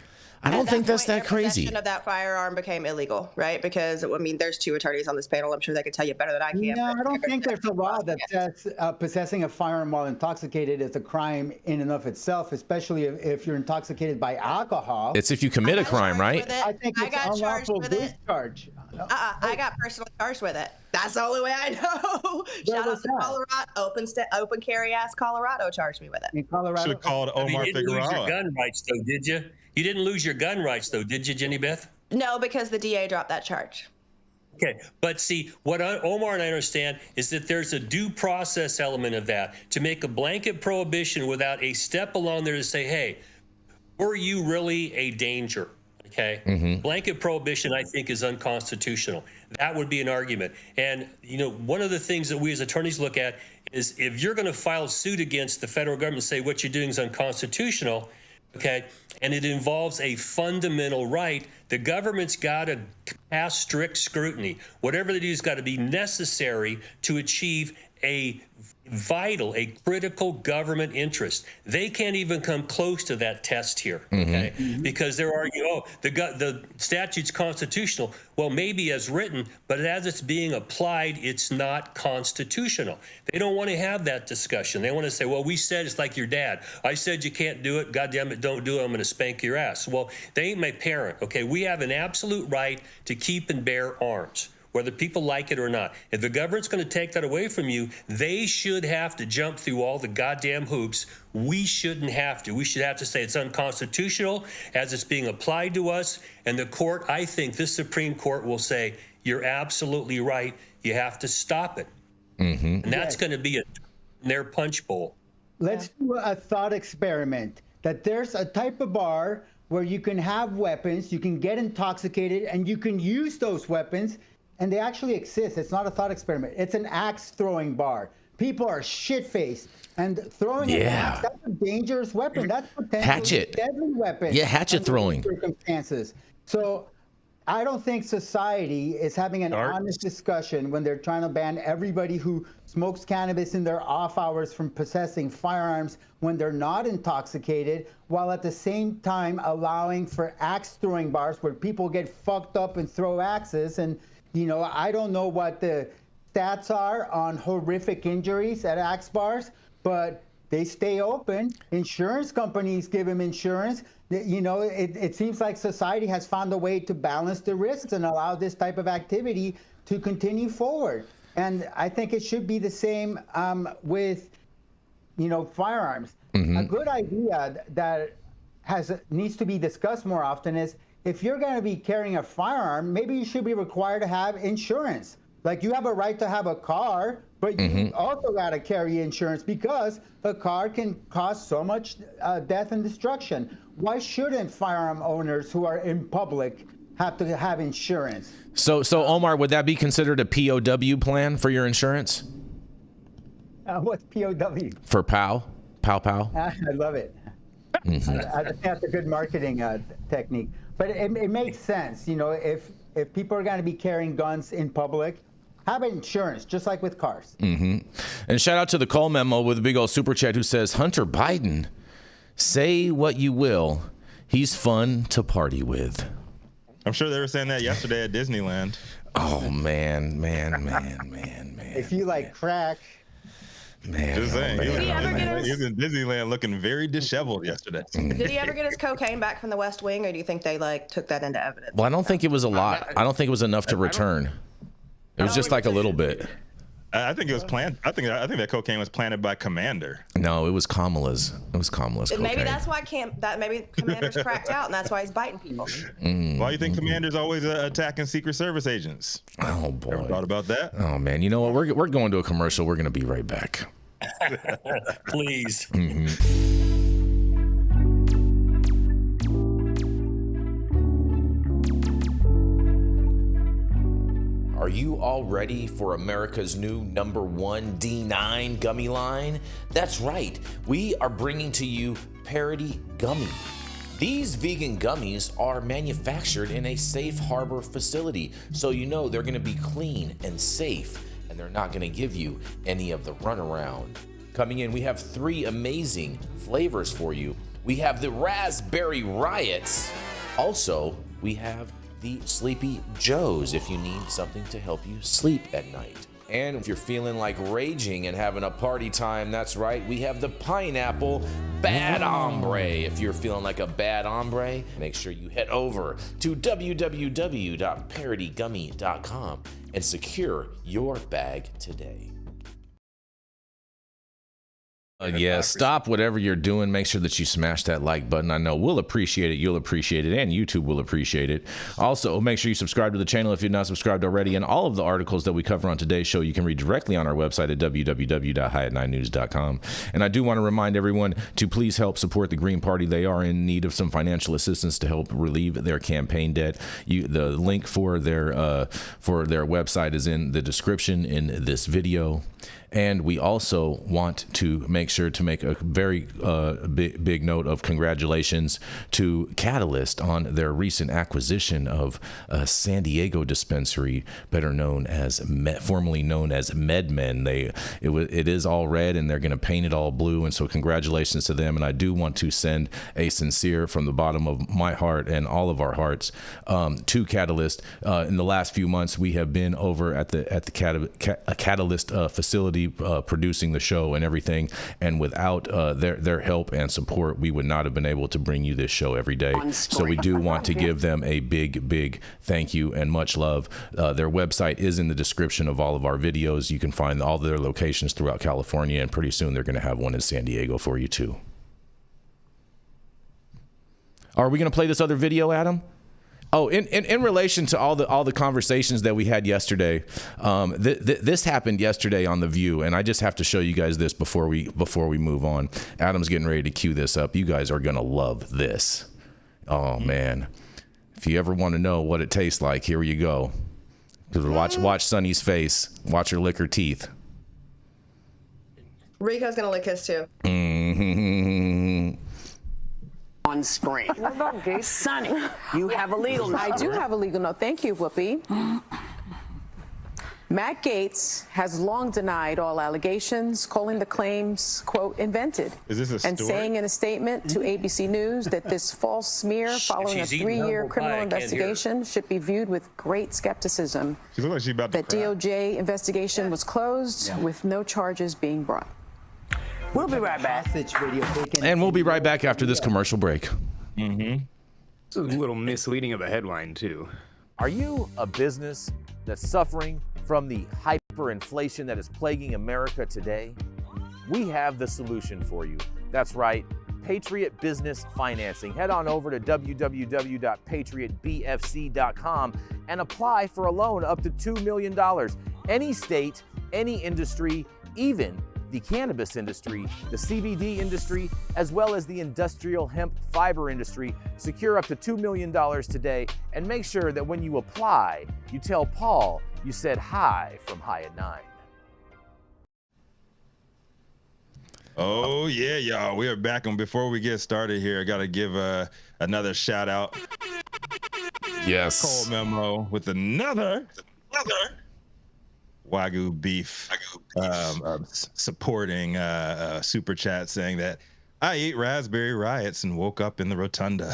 I don't think that's that crazy. Possession of that firearm became illegal, right? Because there's two attorneys on this panel. I'm sure they could tell you better than I can. No, I don't think there's a law that says possessing a firearm while intoxicated is a crime in and of itself, especially if you're intoxicated by alcohol. It's if you commit a crime, right? I think it's unlawful discharge. I got personally charged with it. That's the only way I know. Shout out to Colorado, open carry ass Colorado charged me with it. In Colorado, should have called Omar Figueroa. You didn't lose your gun rights, though, did you? You didn't lose your gun rights, though, did you, Jenny Beth? No, because the DA dropped that charge. Okay, but see, what Omar and I understand is that there's a due process element of that. To make a blanket prohibition without a step along there to say, hey, were you really a danger? Okay, blanket prohibition, I think, is unconstitutional. That would be an argument. And, one of the things that we as attorneys look at is if you're going to file suit against the federal government and say what you're doing is unconstitutional, okay, and it involves a fundamental right, the government's got to pass strict scrutiny. Whatever they do has got to be necessary to achieve a critical government interest. They can't even come close to that test here, okay? Because they're arguing, the statute's constitutional. Well, maybe as written, but as it's being applied, it's not constitutional. They don't want to have that discussion. They want to say, well, we said it's like your dad. I said you can't do it. God damn it, don't do it. I'm going to spank your ass. Well, they ain't my parent, okay? We have an absolute right to keep and bear arms, whether people like it or not. If the government's going to take that away from you, they should have to jump through all the goddamn hoops. We shouldn't have to. We should have to say it's unconstitutional as it's being applied to us. And the court, I think this Supreme Court will say, you're absolutely right. You have to stop it. And that's going to be their punch bowl. let's do a thought experiment that there's a type of bar where you can have weapons, you can get intoxicated, and you can use those weapons, and they actually exist. It's not a thought experiment. It's an axe throwing bar. People are shit-faced, and throwing an axe, that's a dangerous weapon. That's potentially a deadly weapon. Yeah, hatchet throwing. Circumstances. So I don't think society is having an honest discussion when they're trying to ban everybody who smokes cannabis in their off hours from possessing firearms when they're not intoxicated, while at the same time allowing for axe throwing bars where people get fucked up and throw axes. And, you know, I don't know what the stats are on horrific injuries at axe bars, but they stay open. Insurance companies give them insurance. You know, it seems like society has found a way to balance the risks and allow this type of activity to continue forward. And I think it should be the same with, you know, firearms. A good idea that needs to be discussed more often is if you're going to be carrying a firearm, maybe you should be required to have insurance. Like, you have a right to have a car, but you also got to carry insurance because a car can cause so much death and destruction. Why shouldn't firearm owners who are in public have to have insurance? So Omar, would that be considered a POW plan for your insurance? What's POW? For POW? POW? I love it. I think that's a good marketing technique. But it makes sense. You know, if people are going to be carrying guns in public, have insurance, just like with cars. And shout out to the Cole Memo with a big old super chat who says, Hunter Biden, say what you will, he's fun to party with. I'm sure they were saying that yesterday at Disneyland. Oh, man. If you like crack. Man, just saying. Man. He was in Disneyland looking very disheveled yesterday. Did he ever get his cocaine back from the West Wing, or do you think they like took that into evidence? Well, I don't think it was a lot. I don't think it was enough to return. It was just like a little bit. I think it was planned. I think that cocaine was planted by Commander. No, it was Kamala's. It was Kamala's cocaine. Maybe that's why maybe Commander's cracked out, and that's why he's biting people. Why do you think Commander's always attacking Secret Service agents? Oh boy, ever thought about that? Oh man, you know what? We're going to a commercial. We're going to be right back. Please. Are you all ready for America's new #1 D9 gummy line? That's right, we are bringing to you Parody Gummy. These vegan gummies are manufactured in a safe harbor facility, so you know they're gonna be clean and safe, and they're not gonna give you any of the runaround. Coming in, we have 3 amazing flavors for you. We have the Raspberry Riots. Also, we have the Sleepy Joes if you need something to help you sleep at night. And if you're feeling like raging and having a party time, that's right, we have the Pineapple Bad Hombre. If you're feeling like a bad hombre, make sure you head over to www.parodygummy.com and secure your bag today. Yeah, stop whatever you're doing. Make sure that you smash that like button. I know we'll appreciate it. You'll appreciate it. And YouTube will appreciate it. Also, make sure you subscribe to the channel if you're not subscribed already. And all of the articles that we cover on today's show, you can read directly on our website at www.highat9news.com. And I do want to remind everyone to please help support the Green Party. They are in need of some financial assistance to help relieve their campaign debt. The link for their website is in the description in this video. And we also want to make sure to make a very big note of congratulations to Catalyst on their recent acquisition of a San Diego dispensary, better known as formerly known as MedMen. It is all red, and they're going to paint it all blue. And so congratulations to them. And I do want to send a sincere from the bottom of my heart and all of our hearts to Catalyst. In the last few months, we have been over at the Catalyst facility producing the show and everything, and without their help and support, we would not have been able to bring you this show every day. So we do want to give them a big thank you and much love. Their website is in the description of all of our videos. You can find all their locations throughout California, and pretty soon they're going to have one in San Diego for you too. Are we going to play this other video, Adam? Oh, in relation to all the conversations that we had yesterday, this happened yesterday on The View, and I just have to show you guys this before we move on. Adam's getting ready to cue this up. You guys are gonna love this. Oh man, if you ever want to know what it tastes like, here you go. Watch Sonny's face. Watch her lick her teeth. Rico's gonna lick his too. Mm-hmm. On screen. What about gay? Sonny, you have a legal note. I do have a legal note. Thank you, Whoopi. Matt Gaetz has long denied all allegations, calling the claims, quote, invented. Is this a story? And saying in a statement to ABC News that this false smear following a 3-year criminal investigation should be viewed with great skepticism. She looks like she's about to that cry. DOJ investigation was closed with no charges being brought. We'll be right back. And we'll be right back after this commercial break. It's a little misleading of a headline, too. Are you a business that's suffering from the hyperinflation that is plaguing America today? We have the solution for you. That's right, Patriot Business Financing. Head on over to www.patriotbfc.com and apply for a loan up to $2 million. Any state, any industry, even the cannabis industry, the CBD industry, as well as the industrial hemp fiber industry. Secure up to $2 million today, and make sure that when you apply, you tell Paul you said hi from High at 9. Oh yeah, y'all. We are back, and before we get started here, I got to give another shout out. Yes. Cole Memo with another Wagyu beef supporting super chat saying that I ate raspberry riots and woke up in the rotunda.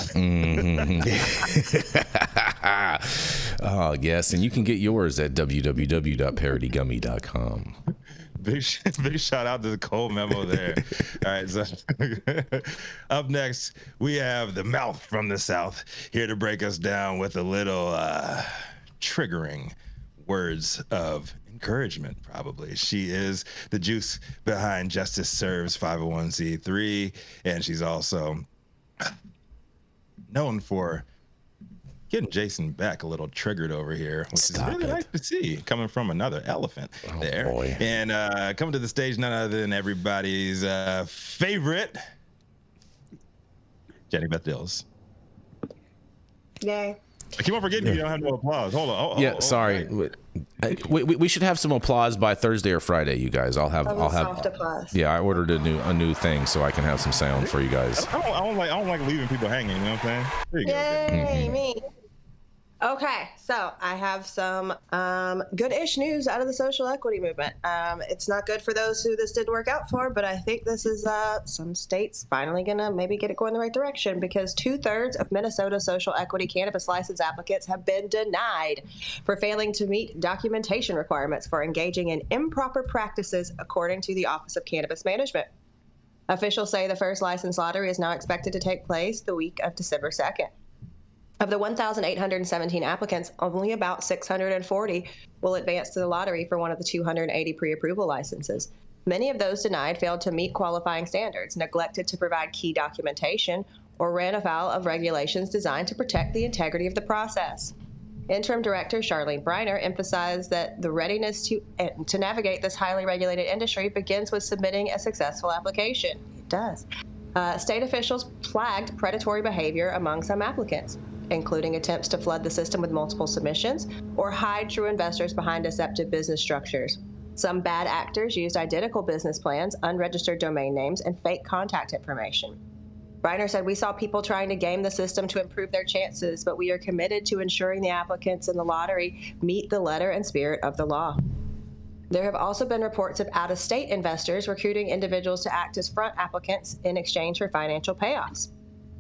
Oh, yes. And you can get yours at www.parodygummy.com. Big shout out to the Cole Memo there. All right, so up next, we have the mouth from the South here to break us down with a little triggering words of encouragement, probably. She is the juice behind Justice Serves 501c3, and she's also known for getting Jason Beck a little triggered over here, which is really nice to see coming from another elephant there. Boy. And coming to the stage, none other than everybody's favorite, Jenny Beth Dills. Yay. I keep on forgetting you don't have no applause. Hold on. Sorry. We should have some applause by Thursday or Friday, you guys. I'll have soft applause. Yeah, I ordered a new thing so I can have some sound for you guys. I don't like leaving people hanging. You know what I'm saying? There you Yay, me. Okay, so I have some good-ish news out of the social equity movement. It's not good for those who this didn't work out for, but I think this is some states finally gonna maybe get it going the right direction, because 2/3 of Minnesota social equity cannabis license applicants have been denied for failing to meet documentation requirements for engaging in improper practices, according to the Office of Cannabis Management. Officials say the first license lottery is now expected to take place the week of December 2nd. Of the 1,817 applicants, only about 640 will advance to the lottery for one of the 280 pre-approval licenses. Many of those denied failed to meet qualifying standards, neglected to provide key documentation, or ran afoul of regulations designed to protect the integrity of the process. Interim Director Charlene Briner emphasized that the readiness to navigate this highly regulated industry begins with submitting a successful application. It does. State officials flagged predatory behavior among some applicants, including attempts to flood the system with multiple submissions or hide true investors behind deceptive business structures. Some bad actors used identical business plans, unregistered domain names, and fake contact information. Briner said, "We saw people trying to game the system to improve their chances, but we are committed to ensuring the applicants in the lottery meet the letter and spirit of the law." There have also been reports of out-of-state investors recruiting individuals to act as front applicants in exchange for financial payoffs.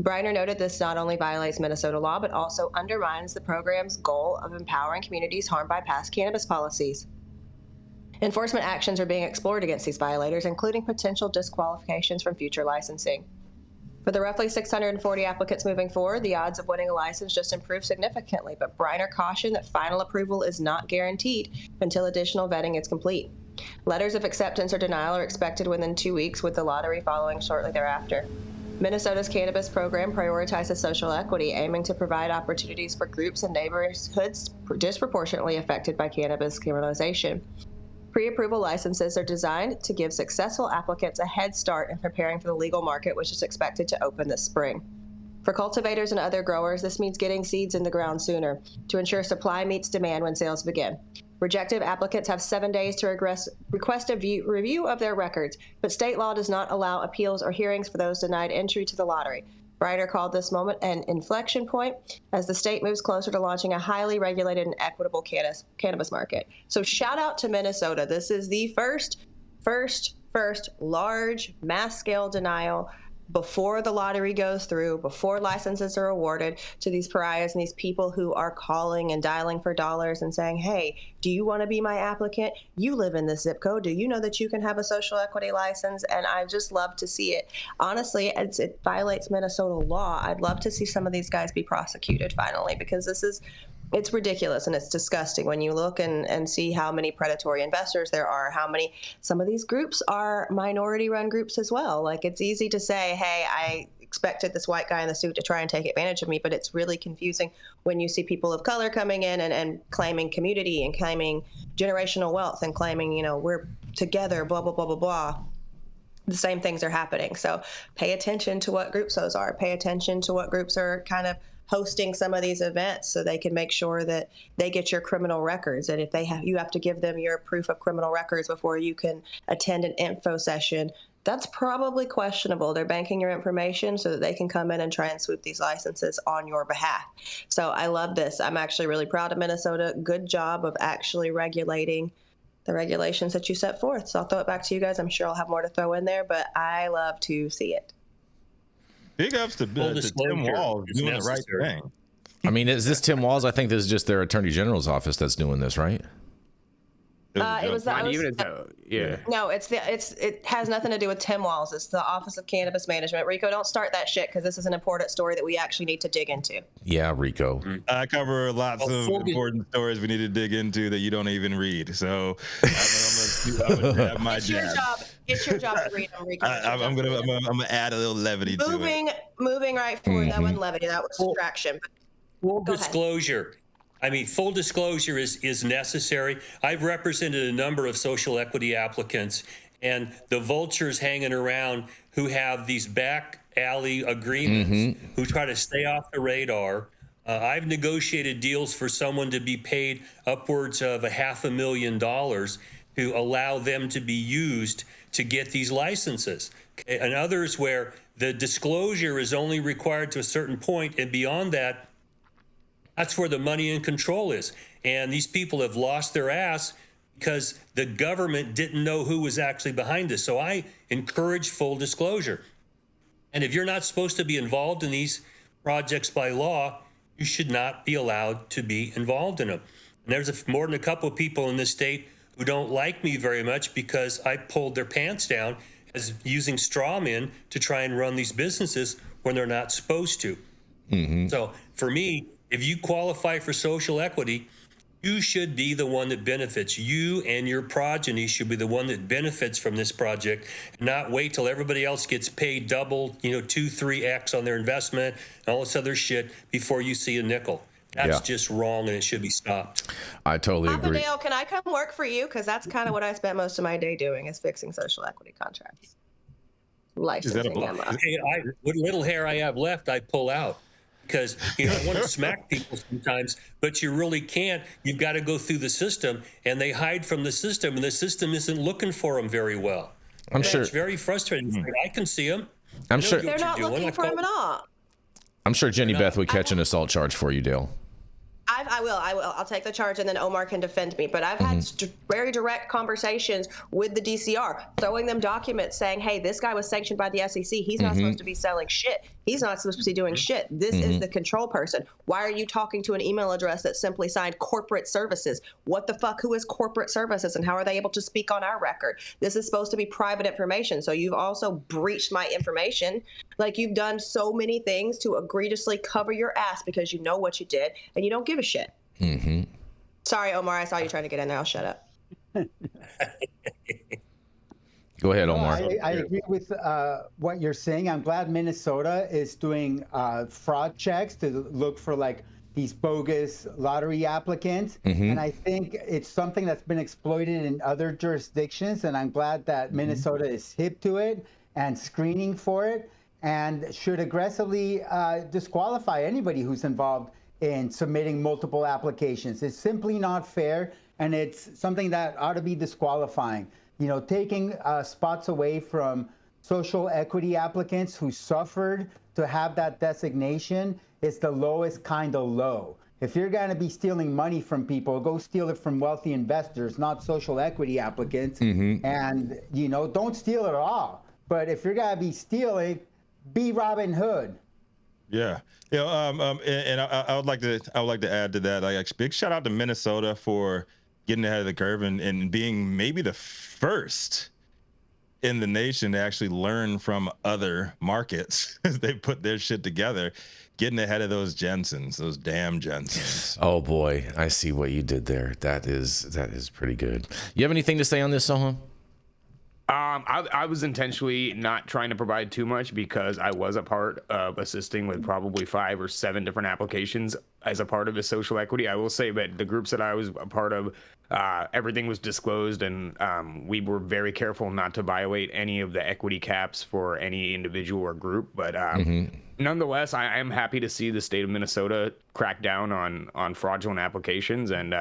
Briner noted this not only violates Minnesota law, but also undermines the program's goal of empowering communities harmed by past cannabis policies. Enforcement actions are being explored against these violators, including potential disqualifications from future licensing. For the roughly 640 applicants moving forward, the odds of winning a license just improved significantly, but Briner cautioned that final approval is not guaranteed until additional vetting is complete. Letters of acceptance or denial are expected within 2 weeks, with the lottery following shortly thereafter. Minnesota's cannabis program prioritizes social equity, aiming to provide opportunities for groups and neighborhoods disproportionately affected by cannabis criminalization. Pre-approval licenses are designed to give successful applicants a head start in preparing for the legal market, which is expected to open this spring. For cultivators and other growers, this means getting seeds in the ground sooner to ensure supply meets demand when sales begin. Rejected applicants have 7 days to request a review of their records, but state law does not allow appeals or hearings for those denied entry to the lottery. Ryder called this moment an inflection point as the state moves closer to launching a highly regulated and equitable cannabis market. So shout out to Minnesota. This is the first large mass-scale denial before the lottery goes through, before licenses are awarded to these pariahs and these people who are calling and dialing for dollars and saying, hey, do you want to be my applicant? You live in this zip code. Do you know that you can have a social equity license? And I just love to see it. Honestly, it violates Minnesota law. I'd love to see some of these guys be prosecuted finally, because it's ridiculous and it's disgusting when you look and see how many predatory investors there are, some of these groups are minority-run groups as well. Like, it's easy to say, hey, I expected this white guy in the suit to try and take advantage of me, but it's really confusing when you see people of color coming in and claiming community and claiming generational wealth and claiming, we're together, blah, blah, blah, blah, blah. The same things are happening. So pay attention to what groups those are. Pay attention to what groups are kind of hosting some of these events so they can make sure that they get your criminal records. And if you have to give them your proof of criminal records before you can attend an info session, that's probably questionable. They're banking your information so that they can come in and try and swoop these licenses on your behalf. So I love this. I'm actually really proud of Minnesota. Good job of actually regulating the regulations that you set forth. So I'll throw it back to you guys. I'm sure I'll have more to throw in there, but I love to see it. Big ups to Tim Walz doing the right thing. I mean, is this Tim Walz? I think this is just their attorney general's office that's doing this, right? No, it has nothing to do with Tim Walz. It's the Office of Cannabis Management. Rico, don't start that shit, because this is an important story that we actually need to dig into. Yeah, Rico. I cover lots of important stories we need to dig into that you don't even read. So I'm gonna grab my jab. It's your job to read them, Rico. I'm gonna add a little levity to it. Moving right forward. That wasn't levity. That was distraction. Full disclosure. I mean, full disclosure is necessary. I've represented a number of social equity applicants, and the vultures hanging around who have these back alley agreements, who try to stay off the radar. I've negotiated deals for someone to be paid upwards of $500,000 to allow them to be used to get these licenses. And others where the disclosure is only required to a certain point, and beyond that, that's where the money and control is. And these people have lost their ass because the government didn't know who was actually behind this. So I encourage full disclosure. And if you're not supposed to be involved in these projects by law, you should not be allowed to be involved in them. And there's more than a couple of people in this state who don't like me very much because I pulled their pants down as using straw men to try and run these businesses when they're not supposed to. So for me, if you qualify for social equity, you should be the one that benefits. You and your progeny should be the one that benefits from this project, not wait till everybody else gets paid double, 2, 3x on their investment and all this other shit before you see a nickel. That's just wrong, and it should be stopped. I totally agree. Dale, can I come work for you? Because that's kind of what I spent most of my day doing, is fixing social equity contracts. Licensing them up. What little hair I have left, I pull out. Because I want to smack people sometimes, but you really can't. You've got to go through the system, and they hide from the system, and the system isn't looking for them very well. I'm sure it's very frustrating. I can see them. I'm sure they're not looking for them at all. I'm sure Jenny Beth would catch an assault charge for you, Dale. I will. I'll take the charge, and then Omar can defend me. But I've had very direct conversations with the DCR, throwing them documents saying, hey, this guy was sanctioned by the SEC. He's not supposed to be selling shit. He's not supposed to be doing shit. This is the control person. Why are you talking to an email address that simply signed corporate services? What the fuck? Who is corporate services, and how are they able to speak on our record? This is supposed to be private information. So you've also breached my information. Like, you've done so many things to egregiously cover your ass because you know what you did, and you don't give a shit. Sorry, Omar, I saw you trying to get in there. I'll shut up. Go ahead, Omar. I agree with what you're saying. I'm glad Minnesota is doing fraud checks to look for like these bogus lottery applicants. And I think it's something that's been exploited in other jurisdictions. And I'm glad that Minnesota is hip to it and screening for it and should aggressively disqualify anybody who's involved in submitting multiple applications. It's simply not fair. And it's something that ought to be disqualifying. You know, taking spots away from social equity applicants who suffered to have that designation is the lowest kind of low. If you're going to be stealing money from people, go steal it from wealthy investors, not social equity applicants. And, you know, don't steal it all. But if you're going to be stealing, be Robin Hood. Yeah. You know, and I would like to add to that, like, big shout out to Minnesota for getting ahead of the curve and being maybe the first in the nation to actually learn from other markets as they put their shit together, getting ahead of those Jensens, those damn Jensens. Oh boy, I see what you did there. That is pretty good. You have anything to say on this, Soham? I was intentionally not trying to provide too much because I was a part of assisting with probably 5 or 7 different applications as a part of the social equity. I will say that the groups that I was a part of, everything was disclosed, and we were very careful not to violate any of the equity caps for any individual or group. But nonetheless, I am happy to see the state of Minnesota crack down on fraudulent applications, and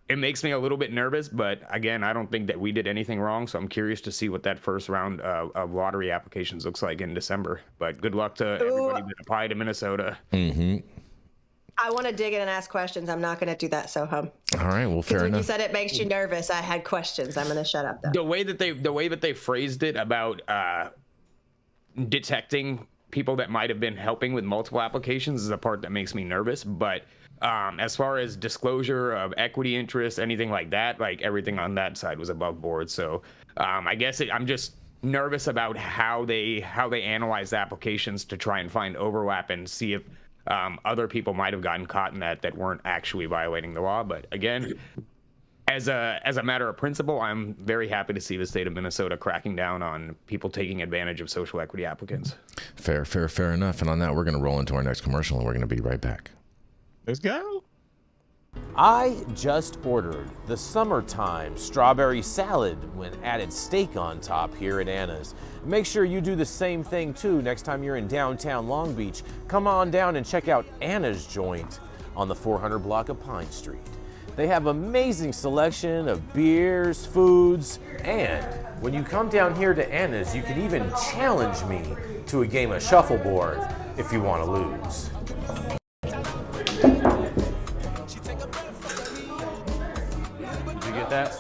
it makes me a little bit nervous, but again, I don't think that we did anything wrong, so I'm curious to see what that first round of lottery applications looks like in December. But good luck to everybody that applied to Minnesota. I want to dig in and ask questions. I'm not going to do that, Soham. All right, well, fair enough. enough. You said it makes you nervous. I had questions. I'm going to shut up though. The way that they phrased it about detecting people that might have been helping with multiple applications is the part that makes me nervous, but as far as disclosure of equity interest, anything like that, like everything on that side was above board. So I guess I'm just nervous about how they analyze the applications to try and find overlap and see if other people might have gotten caught in that weren't actually violating the law. But again, as a matter of principle, I'm very happy to see the state of Minnesota cracking down on people taking advantage of social equity applicants. Fair enough. And on that, we're going to roll into our next commercial, and we're going to be right back. Let's go. I just ordered the summertime strawberry salad when added steak on top here at Anna's. Make sure you do the same thing too next time you're in downtown Long Beach. Come on down and check out Anna's joint on the 400 block of Pine Street. They have amazing selection of beers, foods, and when you come down here to Anna's, you can even challenge me to a game of shuffleboard if you want to lose. That.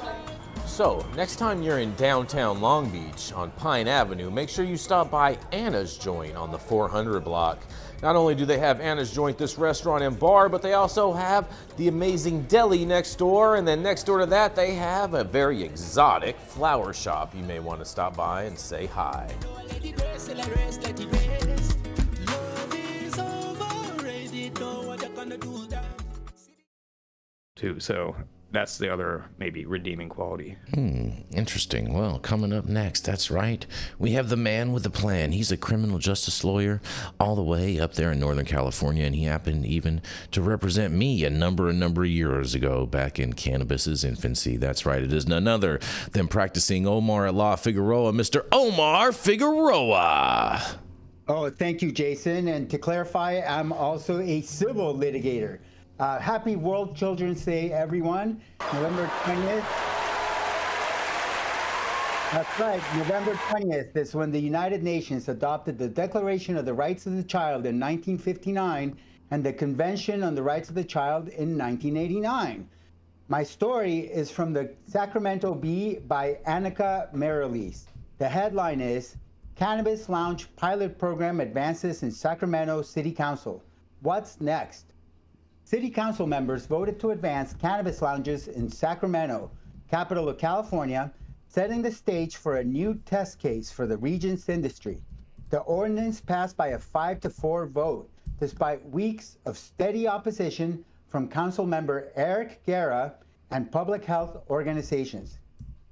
So, next time you're in downtown Long Beach on Pine Avenue, make sure you stop by Anna's Joint on the 400 block. Not only do they have Anna's Joint, this restaurant and bar, but they also have the amazing deli next door, and then next door to that they have a very exotic flower shop. You may want to stop by and say hi. Too, so that's the other maybe redeeming quality. Interesting. Well, coming up next, that's right, we have the man with the plan. He's a criminal justice lawyer all the way up there in Northern California, and he happened even to represent me a number of years ago back in cannabis's infancy. That's right, it is none other than practicing Omar Figueroa, Mr. Omar Figueroa. Oh, thank you, Jason. And to clarify, I'm also a civil litigator. Happy World Children's Day, everyone. November 20th. That's right, November 20th is when the United Nations adopted the Declaration of the Rights of the Child in 1959 and the Convention on the Rights of the Child in 1989. My story is from the Sacramento Bee by Annika Marilis. The headline is, Cannabis Lounge Pilot Program Advances in Sacramento City Council. What's next? City Council members voted to advance cannabis lounges in Sacramento, capital of California, setting the stage for a new test case for the region's industry. The ordinance passed by a 5-4 vote, despite weeks of steady opposition from Council member Eric Guerra and public health organizations.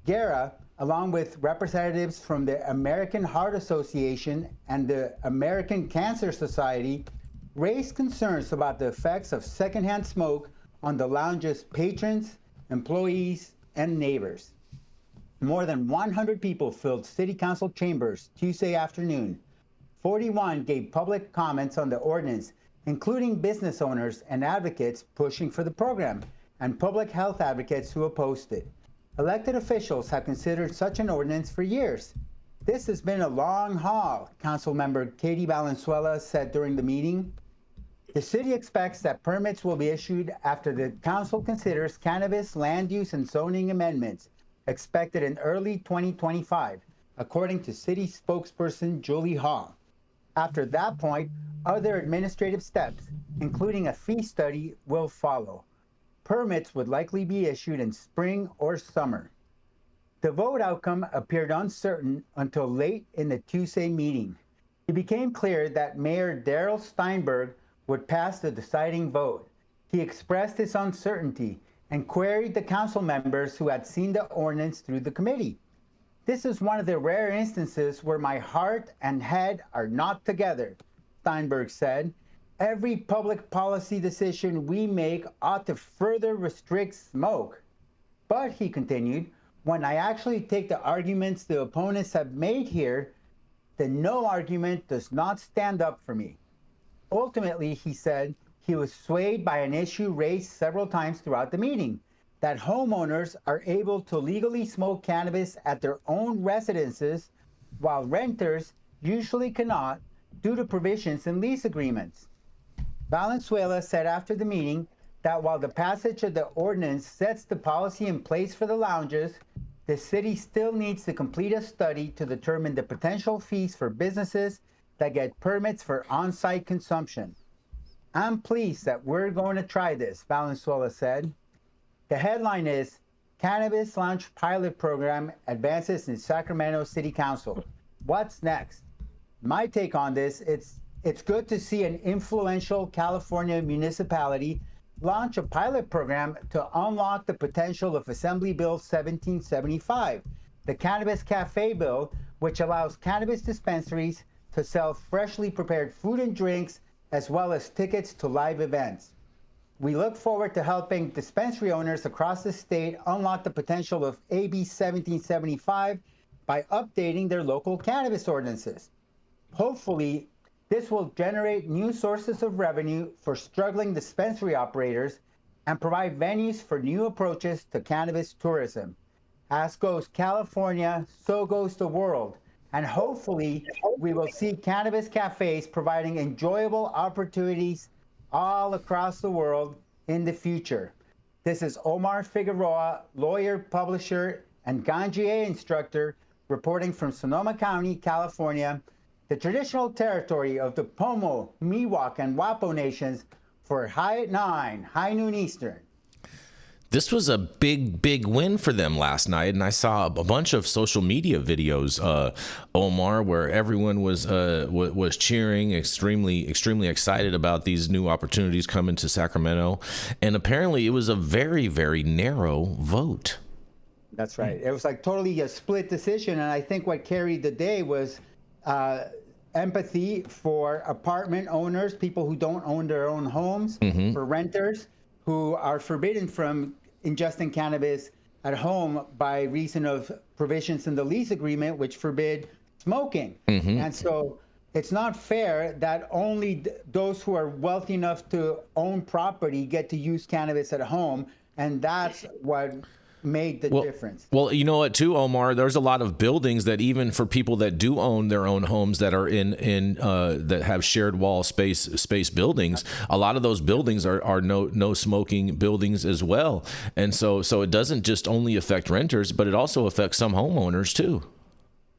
Guerra, along with representatives from the American Heart Association and the American Cancer Society, raised concerns about the effects of secondhand smoke on the lounge's patrons, employees, and neighbors. More than 100 people filled City Council chambers Tuesday afternoon. 41 gave public comments on the ordinance, including business owners and advocates pushing for the program, and public health advocates who opposed it. Elected officials have considered such an ordinance for years. This has been a long haul, Councilmember Katie Valenzuela said during the meeting. The city expects that permits will be issued after the council considers cannabis land use and zoning amendments expected in early 2025, according to city spokesperson Julie Hall. After that point, other administrative steps, including a fee study, will follow. Permits would likely be issued in spring or summer. The vote outcome appeared uncertain until late in the Tuesday meeting. It became clear that Mayor Darrell Steinberg would pass the deciding vote. He expressed his uncertainty and queried the council members who had seen the ordinance through the committee. This is one of the rare instances where my heart and head are not together, Steinberg said. Every public policy decision we make ought to further restrict smoke. But, he continued, when I actually take the arguments the opponents have made here, the no argument does not stand up for me. Ultimately, he said, he was swayed by an issue raised several times throughout the meeting, that homeowners are able to legally smoke cannabis at their own residences, while renters usually cannot due to provisions in lease agreements. Valenzuela said after the meeting that while the passage of the ordinance sets the policy in place for the lounges, the city still needs to complete a study to determine the potential fees for businesses that get permits for on-site consumption. I'm pleased that we're going to try this, Valenzuela said. The headline is, Cannabis Lounge Pilot Program Advances in Sacramento City Council. What's next? My take on this, it's good to see an influential California municipality launch a pilot program to unlock the potential of Assembly Bill 1775, the Cannabis Cafe Bill, which allows cannabis dispensaries to sell freshly prepared food and drinks, as well as tickets to live events. We look forward to helping dispensary owners across the state unlock the potential of AB 1775 by updating their local cannabis ordinances. Hopefully, this will generate new sources of revenue for struggling dispensary operators and provide venues for new approaches to cannabis tourism. As goes California, so goes the world. And hopefully, we will see cannabis cafes providing enjoyable opportunities all across the world in the future. This is Omar Figueroa, lawyer, publisher, and Ganjier instructor, reporting from Sonoma County, California, the traditional territory of the Pomo, Miwok, and Wapo nations, for High at 9, high noon Eastern. This was a big win for them last night, and I saw a bunch of social media videos, Omar, where everyone was cheering, extremely excited about these new opportunities coming to Sacramento, and apparently it was a very narrow vote. That's right. It was like totally a split decision, and I think what carried the day was empathy for apartment owners, people who don't own their own homes, for renters who are forbidden from ingesting cannabis at home by reason of provisions in the lease agreement which forbid smoking. And so it's not fair that only those who are wealthy enough to own property get to use cannabis at home, and that's what made the difference. Well, you know what, too, Omar, there's a lot of buildings that even for people that do own their own homes that are in that have shared wall space buildings, a lot of those buildings are no smoking buildings as well. And so it doesn't just only affect renters, but it also affects some homeowners too.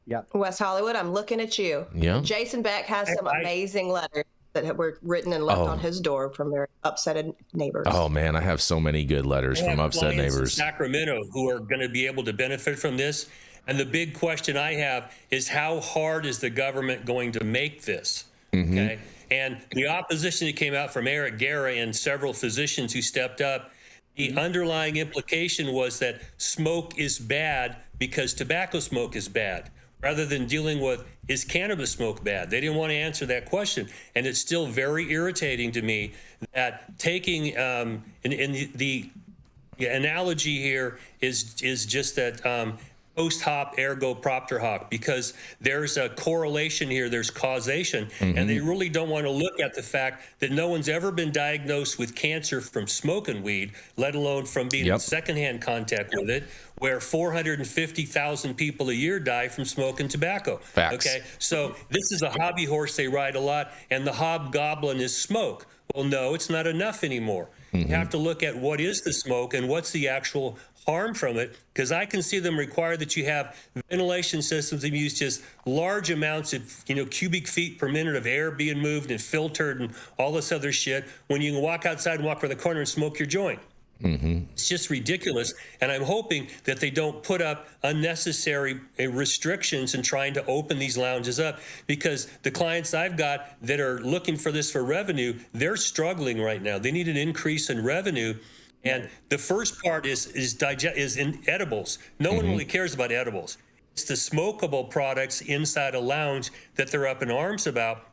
Yeah. West Hollywood, I'm looking at you. Yeah. Jason Beck has some amazing letters that were written and left on his door from their upset neighbors. Oh man, I have so many good letters from upset neighbors in Sacramento who are going to be able to benefit from this. And the big question I have is, how hard is the government going to make this? Okay. And the opposition that came out from Eric Guerra and several physicians who stepped up, The underlying implication was that smoke is bad because tobacco smoke is bad, rather than dealing with, is cannabis smoke bad? They didn't want to answer that question. And it's still very irritating to me that taking, the analogy here is just that post hoc ergo propter hoc, because there's a correlation here, there's causation, and they really don't want to look at the fact that no one's ever been diagnosed with cancer from smoking weed, let alone from being in secondhand contact with it, where 450,000 people a year die from smoking tobacco. Facts. Okay, so this is a hobby horse they ride a lot, and the hobgoblin is smoke. Well, no, it's not enough anymore. You have to look at what is the smoke and what's the actual harm from it, because I can see them require that you have ventilation systems that use just large amounts of, cubic feet per minute of air being moved and filtered and all this other shit, when you can walk outside and walk around the corner and smoke your joint. It's just ridiculous, and I'm hoping that they don't put up unnecessary restrictions in trying to open these lounges up, because the clients I've got that are looking for this for revenue, they're struggling right now. They need an increase in revenue, and the first part is in edibles. No one really cares about edibles. It's the smokable products inside a lounge that they're up in arms about.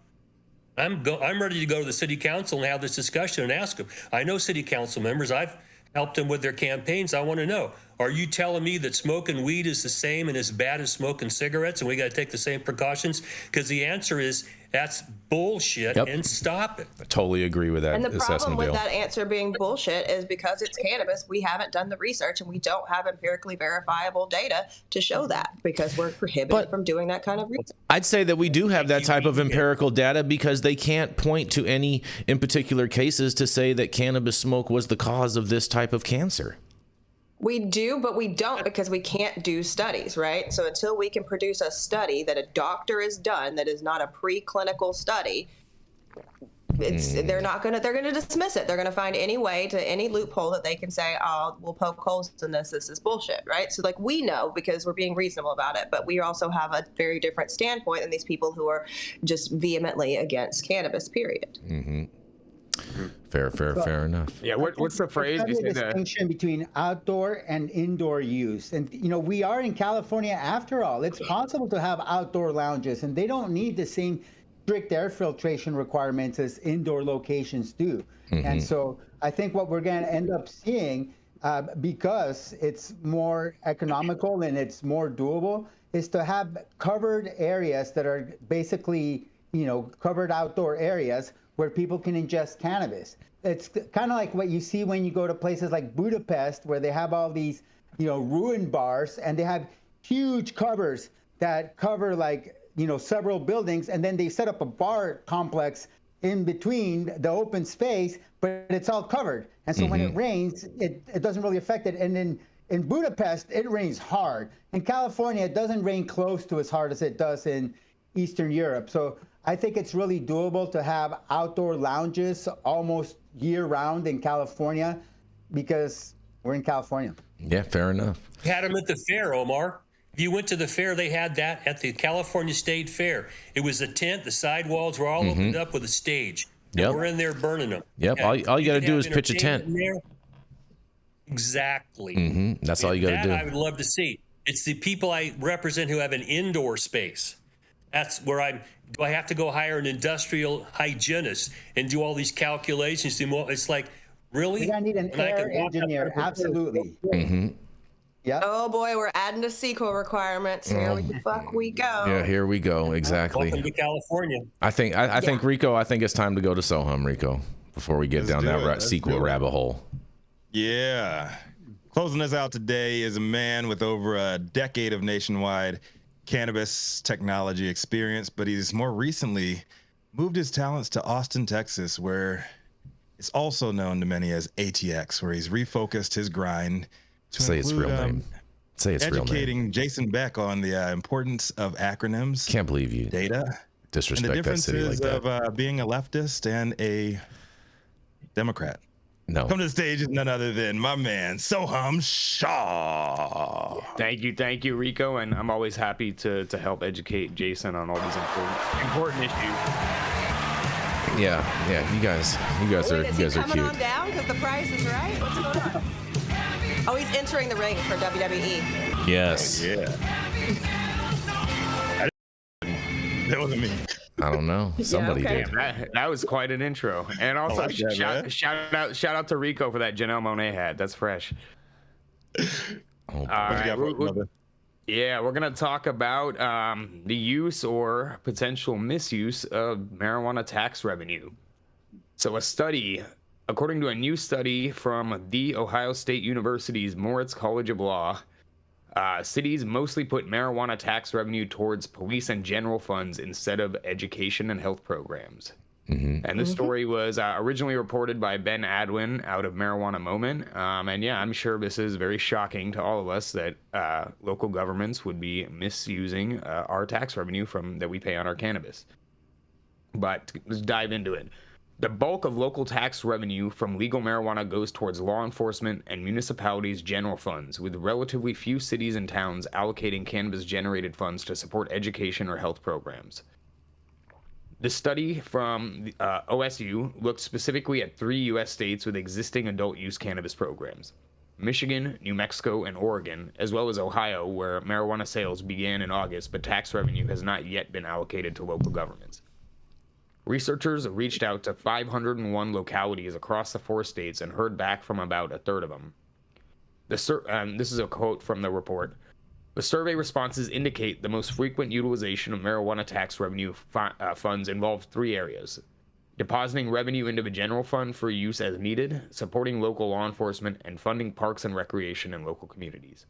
I'm ready to go to the city council and have this discussion and ask them. I know city council members. I've helped them with their campaigns. I want to know, are you telling me that smoking weed is the same and as bad as smoking cigarettes and we got to take the same precautions? Because the answer is that's bullshit, and stop it. I totally agree with that. And the problem with that answer being bullshit is because it's cannabis, we haven't done the research and we don't have empirically verifiable data to show that, because we're prohibited from doing that kind of research. I'd say that we do have that type of empirical data, because they can't point to any in particular cases to say that cannabis smoke was the cause of this type of cancer. We do, but we don't, because we can't do studies, right? So until we can produce a study that a doctor has done that is not a preclinical study, they're gonna dismiss it. They're gonna find any way to any loophole that they can say, oh, we'll poke holes in this. This is bullshit, right? So we know, because we're being reasonable about it, but we also have a very different standpoint than these people who are just vehemently against cannabis, period. Fair enough. Yeah, what's the phrase? There's a distinction between outdoor and indoor use. And, we are in California after all. It's possible to have outdoor lounges, and they don't need the same strict air filtration requirements as indoor locations do. And so I think what we're going to end up seeing, because it's more economical and it's more doable, is to have covered areas that are basically, covered outdoor areas where people can ingest cannabis. It's kind of like what you see when you go to places like Budapest, where they have all these, ruin bars, and they have huge covers that cover several buildings, and then they set up a bar complex in between the open space, but it's all covered. And so when it rains, it doesn't really affect it. And then in Budapest, it rains hard. In California, it doesn't rain close to as hard as it does in Eastern Europe. So I think it's really doable to have outdoor lounges almost year-round in California, because we're in California. Yeah, fair enough. We had them at the fair, Omar. If you went to the fair, they had that at the California State Fair. It was a tent. The sidewalls were all opened up with a stage. Yep. We're in there burning them. Yep. And all you got to do is pitch a tent. Exactly. That's all you got to do. I would love to see. It's the people I represent who have an indoor space. That's where do I have to go hire an industrial hygienist and do all these calculations? It's like, really? You're gonna need an air engineer, absolutely. Yeah. Oh boy, we're adding to CEQA requirements. Here we go. Yeah, here we go. Exactly. Welcome to California. I think Rico. I think it's time to go to Soham, Rico, before we get down that CEQA rabbit hole. Yeah. Closing us out today is a man with over a decade of nationwide cannabis technology experience, but he's more recently moved his talents to Austin, Texas, where it's also known to many as ATX, where he's refocused his grind to Say its real name. Say its real name. Educating Jason Beck on the importance of acronyms. Can't believe you data. Disrespect and the that city like differences that. of being a leftist and a Democrat. No. Come to the stage is none other than my man, Soham Shah. Thank you, Rico, and I'm always happy to help educate Jason on all these important issues. Yeah, you guys are Is he cute. coming on down because the price is right? What's going on? entering the ring for WWE. Yes. Yeah. That wasn't me. I don't know. Somebody okay. did. That was quite an intro. And also like that, shout out to Rico for that Janelle Monáe hat. That's fresh. Oh, Yeah, we're going to talk about the use or potential misuse of marijuana tax revenue. So according to a new study from The Ohio State University's Moritz College of Law, cities mostly put marijuana tax revenue towards police and general funds instead of education and health programs. And this story was originally reported by Ben Adwin out of Marijuana Moment. And yeah, I'm sure this is very shocking to all of us that local governments would be misusing our tax revenue that we pay on our cannabis. But let's dive into it. The bulk of local tax revenue from legal marijuana goes towards law enforcement and municipalities' general funds, with relatively few cities and towns allocating cannabis-generated funds to support education or health programs. The study from OSU looked specifically at 3 U.S. states with existing adult use cannabis programs: Michigan, New Mexico, and Oregon, as well as Ohio, where marijuana sales began in August, but tax revenue has not yet been allocated to local governments. Researchers reached out to 501 localities across the 4 states and heard back from about a third of them. This is a quote from the report. The survey responses indicate the most frequent utilization of marijuana tax revenue funds involved 3 areas: depositing revenue into the general fund for use as needed, supporting local law enforcement, and funding parks and recreation in local communities.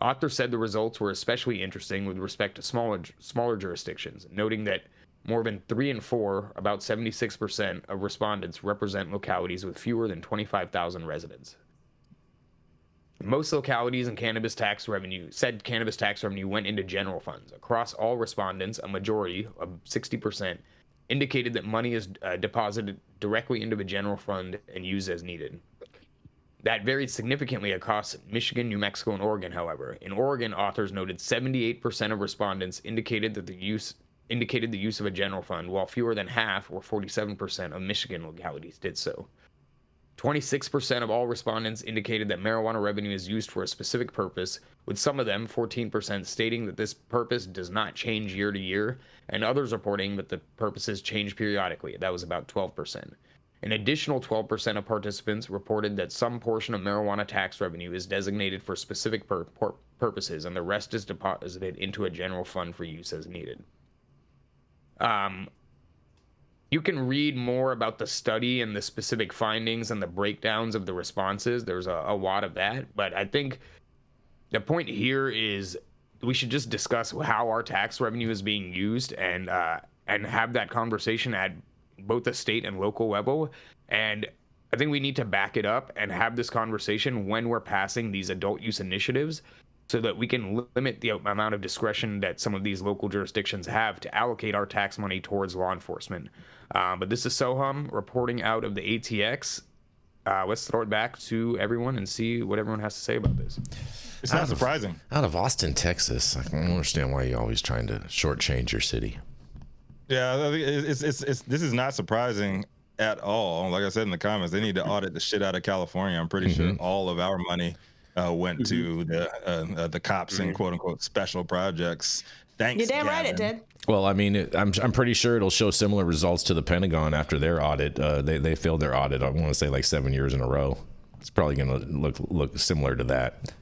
Authors said the results were especially interesting with respect to smaller jurisdictions, noting that more than 3 in 4, about 76% of respondents represent localities with fewer than 25,000 residents. Most localities and cannabis tax revenue went into general funds. Across all respondents, a majority of 60% indicated that money is deposited directly into the general fund and used as needed. That varied significantly across Michigan, New Mexico, and Oregon, however. In Oregon, authors noted 78% of respondents indicated the use of a general fund, while fewer than half, or 47%, of Michigan localities did so. 26% of all respondents indicated that marijuana revenue is used for a specific purpose, with some of them, 14%, stating that this purpose does not change year to year, and others reporting that the purposes change periodically. That was about 12%. An additional 12% of participants reported that some portion of marijuana tax revenue is designated for specific purposes, and the rest is deposited into a general fund for use as needed. You can read more about the study and the specific findings and the breakdowns of the responses. There's a lot of that, but I think the point here is we should just discuss how our tax revenue is being used and have that conversation at both the state and local level. And I think we need to back it up and have this conversation when we're passing these adult use initiatives, so that we can limit the amount of discretion that some of these local jurisdictions have to allocate our tax money towards law enforcement. But this is Soham reporting out of the ATX. Let's throw it back to everyone and see what everyone has to say about this. It's not surprising. Out of Austin, Texas, I don't understand why you're always trying to shortchange your city. Yeah, I think this is not surprising at all. Like I said in the comments, they need to audit the shit out of California. I'm pretty sure all of our money went to the cops and quote unquote special projects. Thanks. You're damn Gavin. right it did. Well, I mean, I'm pretty sure it'll show similar results to the Pentagon after their audit. They failed their audit, I want to say, like 7 years in a row. It's probably going to look similar to that.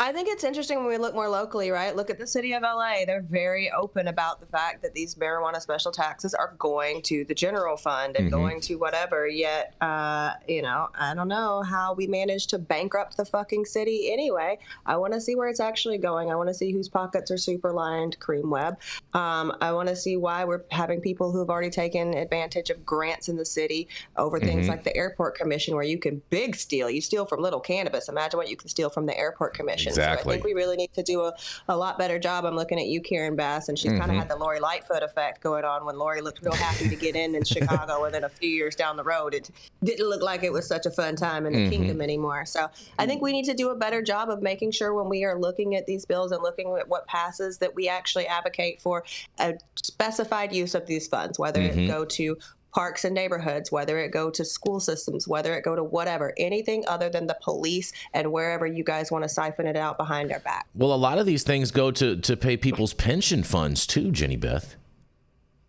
I think it's interesting when we look more locally, right? Look at the city of LA. They're very open about the fact that these marijuana special taxes are going to the general fund and going to whatever. Yet, I don't know how we managed to bankrupt the fucking city anyway. I want to see where it's actually going. I want to see whose pockets are super lined, cream web. I want to see why we're having people who have already taken advantage of grants in the city over things like the airport commission, where you can big steal. You steal from little cannabis. Imagine what you can steal from the airport commission. Exactly. So I think we really need to do a lot better job. I'm looking at you, Karen Bass, and she's kind of had the Lori Lightfoot effect going on when Lori looked real happy to get in Chicago, and then a few years down the road, it didn't look like it was such a fun time in the kingdom anymore. So I think we need to do a better job of making sure when we are looking at these bills and looking at what passes, that we actually advocate for a specified use of these funds, whether it go to parks and neighborhoods, whether it go to school systems, whether it go to whatever, anything other than the police and wherever you guys want to siphon it out behind their back. Well, a lot of these things go to pay people's pension funds too, Jenny Beth.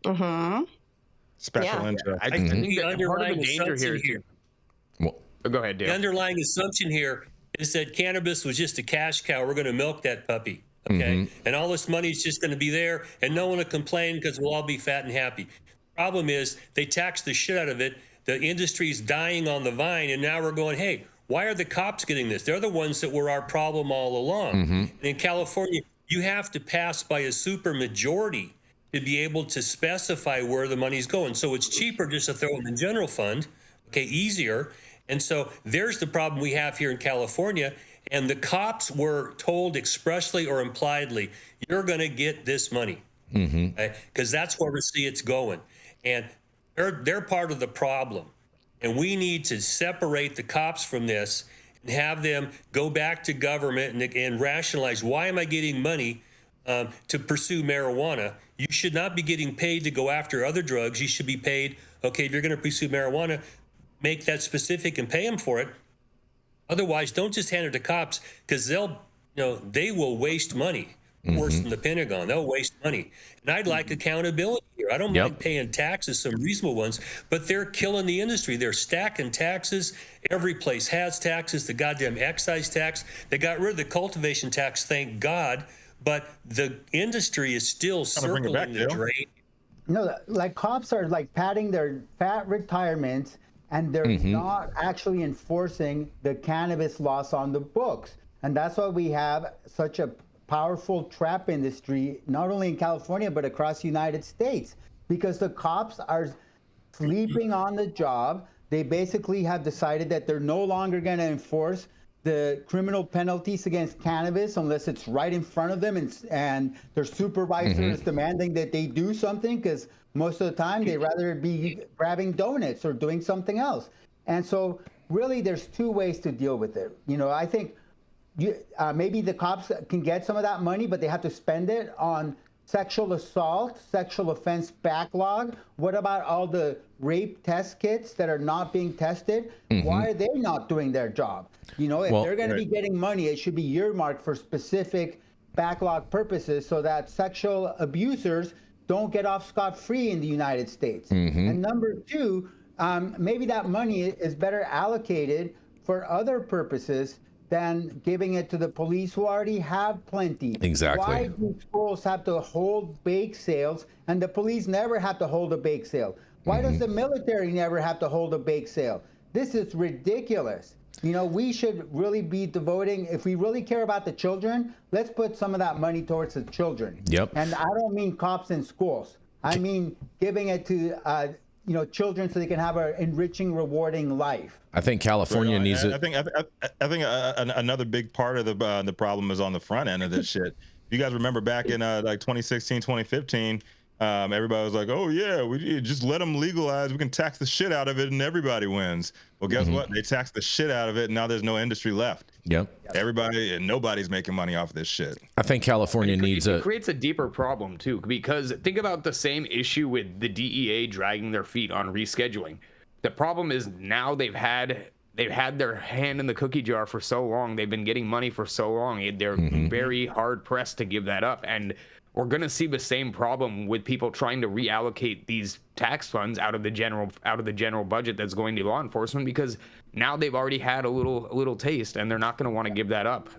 Mm-hmm. Special interest. I think that part of the danger here. Well, go ahead, Dale. The underlying assumption here is that cannabis was just a cash cow. We're going to milk that puppy, okay? And all this money is just going to be there, and no one will complain because we'll all be fat and happy. Problem is, they tax the shit out of it. The industry's dying on the vine, and now we're going, hey, why are the cops getting this? They're the ones that were our problem all along. And in California, you have to pass by a super majority to be able to specify where the money's going. So it's cheaper just to throw it in the general fund, okay, easier. And so there's the problem we have here in California. And the cops were told expressly or impliedly, you're going to get this money, because that's where we see it's going. And they're part of the problem. And we need to separate the cops from this and have them go back to government and rationalize, why am I getting money to pursue marijuana? You should not be getting paid to go after other drugs. You should be paid, okay, if you're going to pursue marijuana, make that specific and pay them for it. Otherwise, don't just hand it to cops, because they will waste money. Worse than the Pentagon. They'll waste money. And I'd like accountability here. I don't mind paying taxes, some reasonable ones, but they're killing the industry. They're stacking taxes. Every place has taxes. The goddamn excise tax. They got rid of the cultivation tax, thank God, but the industry is still circling the drain. No, like cops are like padding their fat retirements, and they're not actually enforcing the cannabis laws on the books. And that's why we have such a powerful trap industry, not only in California, but across the United States, because the cops are sleeping on the job. They basically have decided that they're no longer going to enforce the criminal penalties against cannabis unless it's right in front of them, and their supervisor is demanding that they do something, because most of the time they'd rather be grabbing donuts or doing something else. And so really there's two ways to deal with it. I think maybe the cops can get some of that money, but they have to spend it on sexual assault, sexual offense backlog. What about all the rape test kits that are not being tested? Why are they not doing their job? If they're going to be getting money, it should be earmarked for specific backlog purposes so that sexual abusers don't get off scot-free in the United States. And number two, maybe that money is better allocated for other purposes than giving it to the police, who already have plenty. Exactly. Why do schools have to hold bake sales and the police never have to hold a bake sale? Why does the military never have to hold a bake sale? This is ridiculous. We should really be devoting, if we really care about the children, let's put some of that money towards the children. And I don't mean cops in schools. I mean giving it to children so they can have an enriching, rewarding life. I think California needs it. I think another big part of the problem is on the front end of this shit. You guys remember back in like 2016, 2015, everybody was like, "Oh yeah, we just let them legalize. We can tax the shit out of it, and everybody wins." Well, guess what? They taxed the shit out of it, and now there's no industry left. Everybody and nobody's making money off of this shit. I think California needs it creates a deeper problem too, because think about the same issue with the DEA dragging their feet on rescheduling. The problem is now they've had their hand in the cookie jar for so long. They've been getting money for so long. They're very hard pressed to give that up. And we're going to see the same problem with people trying to reallocate these tax funds out of the general budget that's going to law enforcement, because now they've already had a little taste, and they're not going to want to give that up.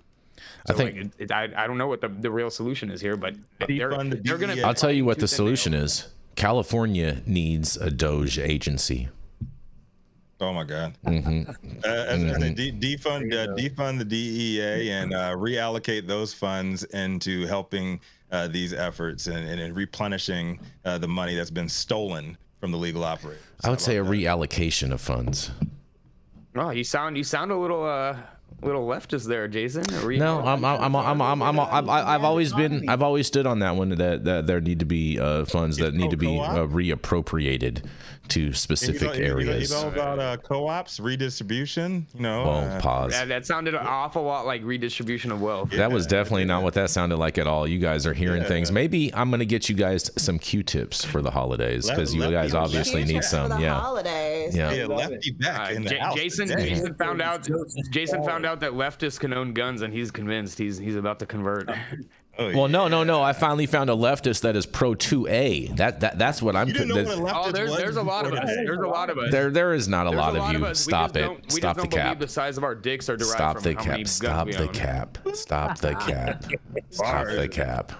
So I think I don't know what the real solution is here, but they're going to. I'll tell you what the solution is. California needs a Doge agency. Oh my God! Defund the DEA and reallocate those funds into helping these efforts and replenishing the money that's been stolen from the legal operators. I would say a reallocation of funds. Oh, you sound a little leftist there, Jason. No, I've always stood on that one, that there need to be funds that need to be reappropriated to specific areas. He's all about co-ops, redistribution. Pause. That sounded an awful lot like redistribution of wealth. That was definitely not what that sounded like at all. You guys are hearing things. Maybe I'm gonna get you guys some Q-tips for the holidays, because you guys obviously need some. For the holidays. Yeah, lefty back in the house. Jason found out that leftists can own guns, and he's convinced he's about to convert. Well, no. I finally found a leftist that is pro 2A. That's what I'm. There's a lot of us. There's a lot of us. There is not a lot of you. Stop it. Stop the cap. The size of our dicks are derived from how many guns we own. Stop the cap. Stop the cap.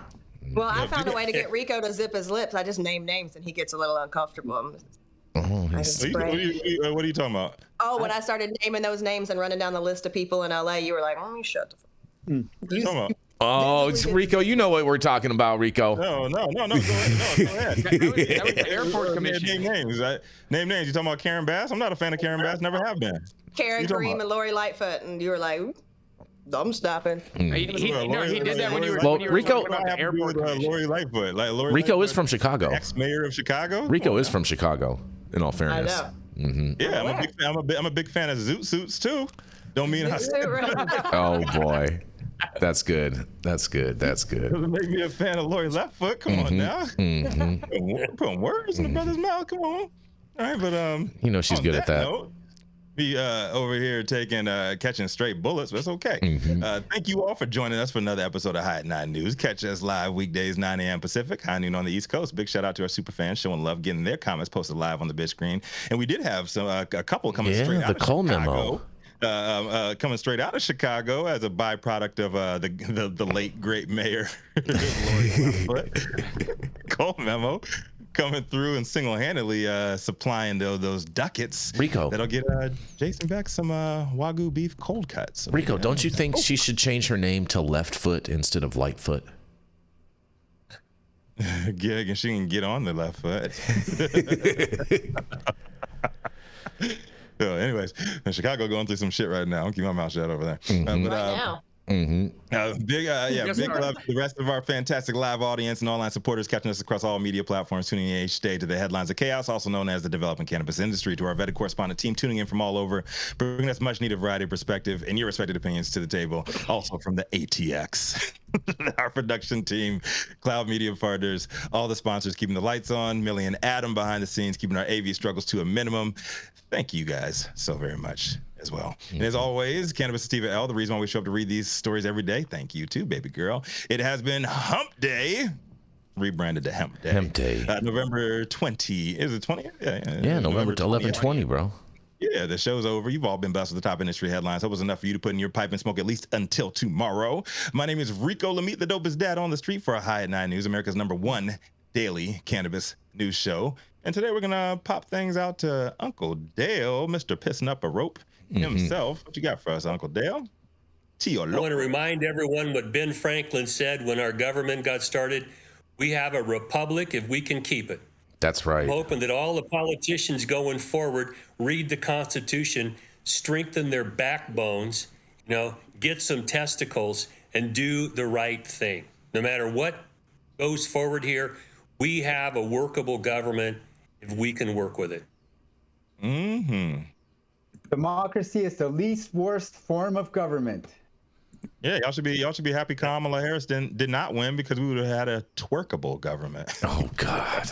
Well, I found a way to get Rico to zip his lips. I just name names, and he gets a little uncomfortable. What are you talking about? Oh, when I started naming those names and running down the list of people in LA, you were like, "Oh, shut the fuck." What are you talking about? Oh, it's Rico. You know what we're talking about, Rico. No. Go ahead. That was the airport commission. Name names. Name names. You talking about Karen Bass? I'm not a fan of Karen Bass. Never have been. Karen Kareem and Lori Lightfoot, and you were like, I'm stopping. He did that when you were Rico, talking about the airport commission. Lori Lightfoot. Rico is from Chicago. Ex-mayor of Chicago. Rico is from Chicago. In all fairness. I know. Yeah, I'm a big fan of zoot suits too. Don't mean I. Oh boy. That's good. Doesn't make me a fan of Lori Leftfoot. Come on now. Putting words in the brother's mouth. Come on. All right, but she's good at that. Be over here catching straight bullets, but it's okay. Thank you all for joining us for another episode of High at 9 News. Catch us live weekdays 9 a.m. Pacific, high noon on the East Coast. Big shout out to our super fans showing love, getting their comments posted live on the big screen. And we did have a couple coming straight out of Cole Chicago. Memo. Coming straight out of Chicago as a byproduct of the late great mayor Lori Lightfoot. Cole Memo coming through and single-handedly supplying those ducats. Rico, that'll get Jason back some Wagyu beef cold cuts. Rico, don't you think she should change her name to Left Foot instead of Lightfoot? Yeah, she can get on the left foot. So anyways, Chicago going through some shit right now. I'll keep my mouth shut over there. Now. Big love to the rest of our fantastic live audience and online supporters catching us across all media platforms, tuning in each day to the headlines of chaos, also known as the developing cannabis industry, to our vetted correspondent team tuning in from all over, bringing us much needed variety of perspective and your respected opinions to the table, also from the ATX. Our production team, Cloud Media Partners, all the sponsors keeping the lights on, Millie and Adam behind the scenes, keeping our AV struggles to a minimum. Thank you guys so very much as well. And as always, Cannabis Sativa L, the reason why we show up to read these stories every day. Thank you too, baby girl. It has been Hump Day, rebranded to Hemp Day. Hemp Day. November 20. Is it 20? Yeah, November 11/20, bro. Yeah, the show's over. You've all been blessed with the top industry headlines. That was enough for you to put in your pipe and smoke at least until tomorrow. My name is Rico Lamitte, the dopest dad on the street for a High at 9 News, America's #1 daily cannabis news show. And today we're going to pop things out to Uncle Dale, Mr. Pissing Up a Rope himself. What you got for us, Uncle Dale? I want to remind everyone what Ben Franklin said when our government got started. We have a republic if we can keep it. That's right. I'm hoping that all the politicians going forward read the Constitution, strengthen their backbones, get some testicles, and do the right thing. No matter what goes forward here, we have a workable government if we can work with it. Democracy is the least worst form of government. Yeah, y'all should be happy Kamala Harris did not win, because we would have had a twerkable government. Oh God.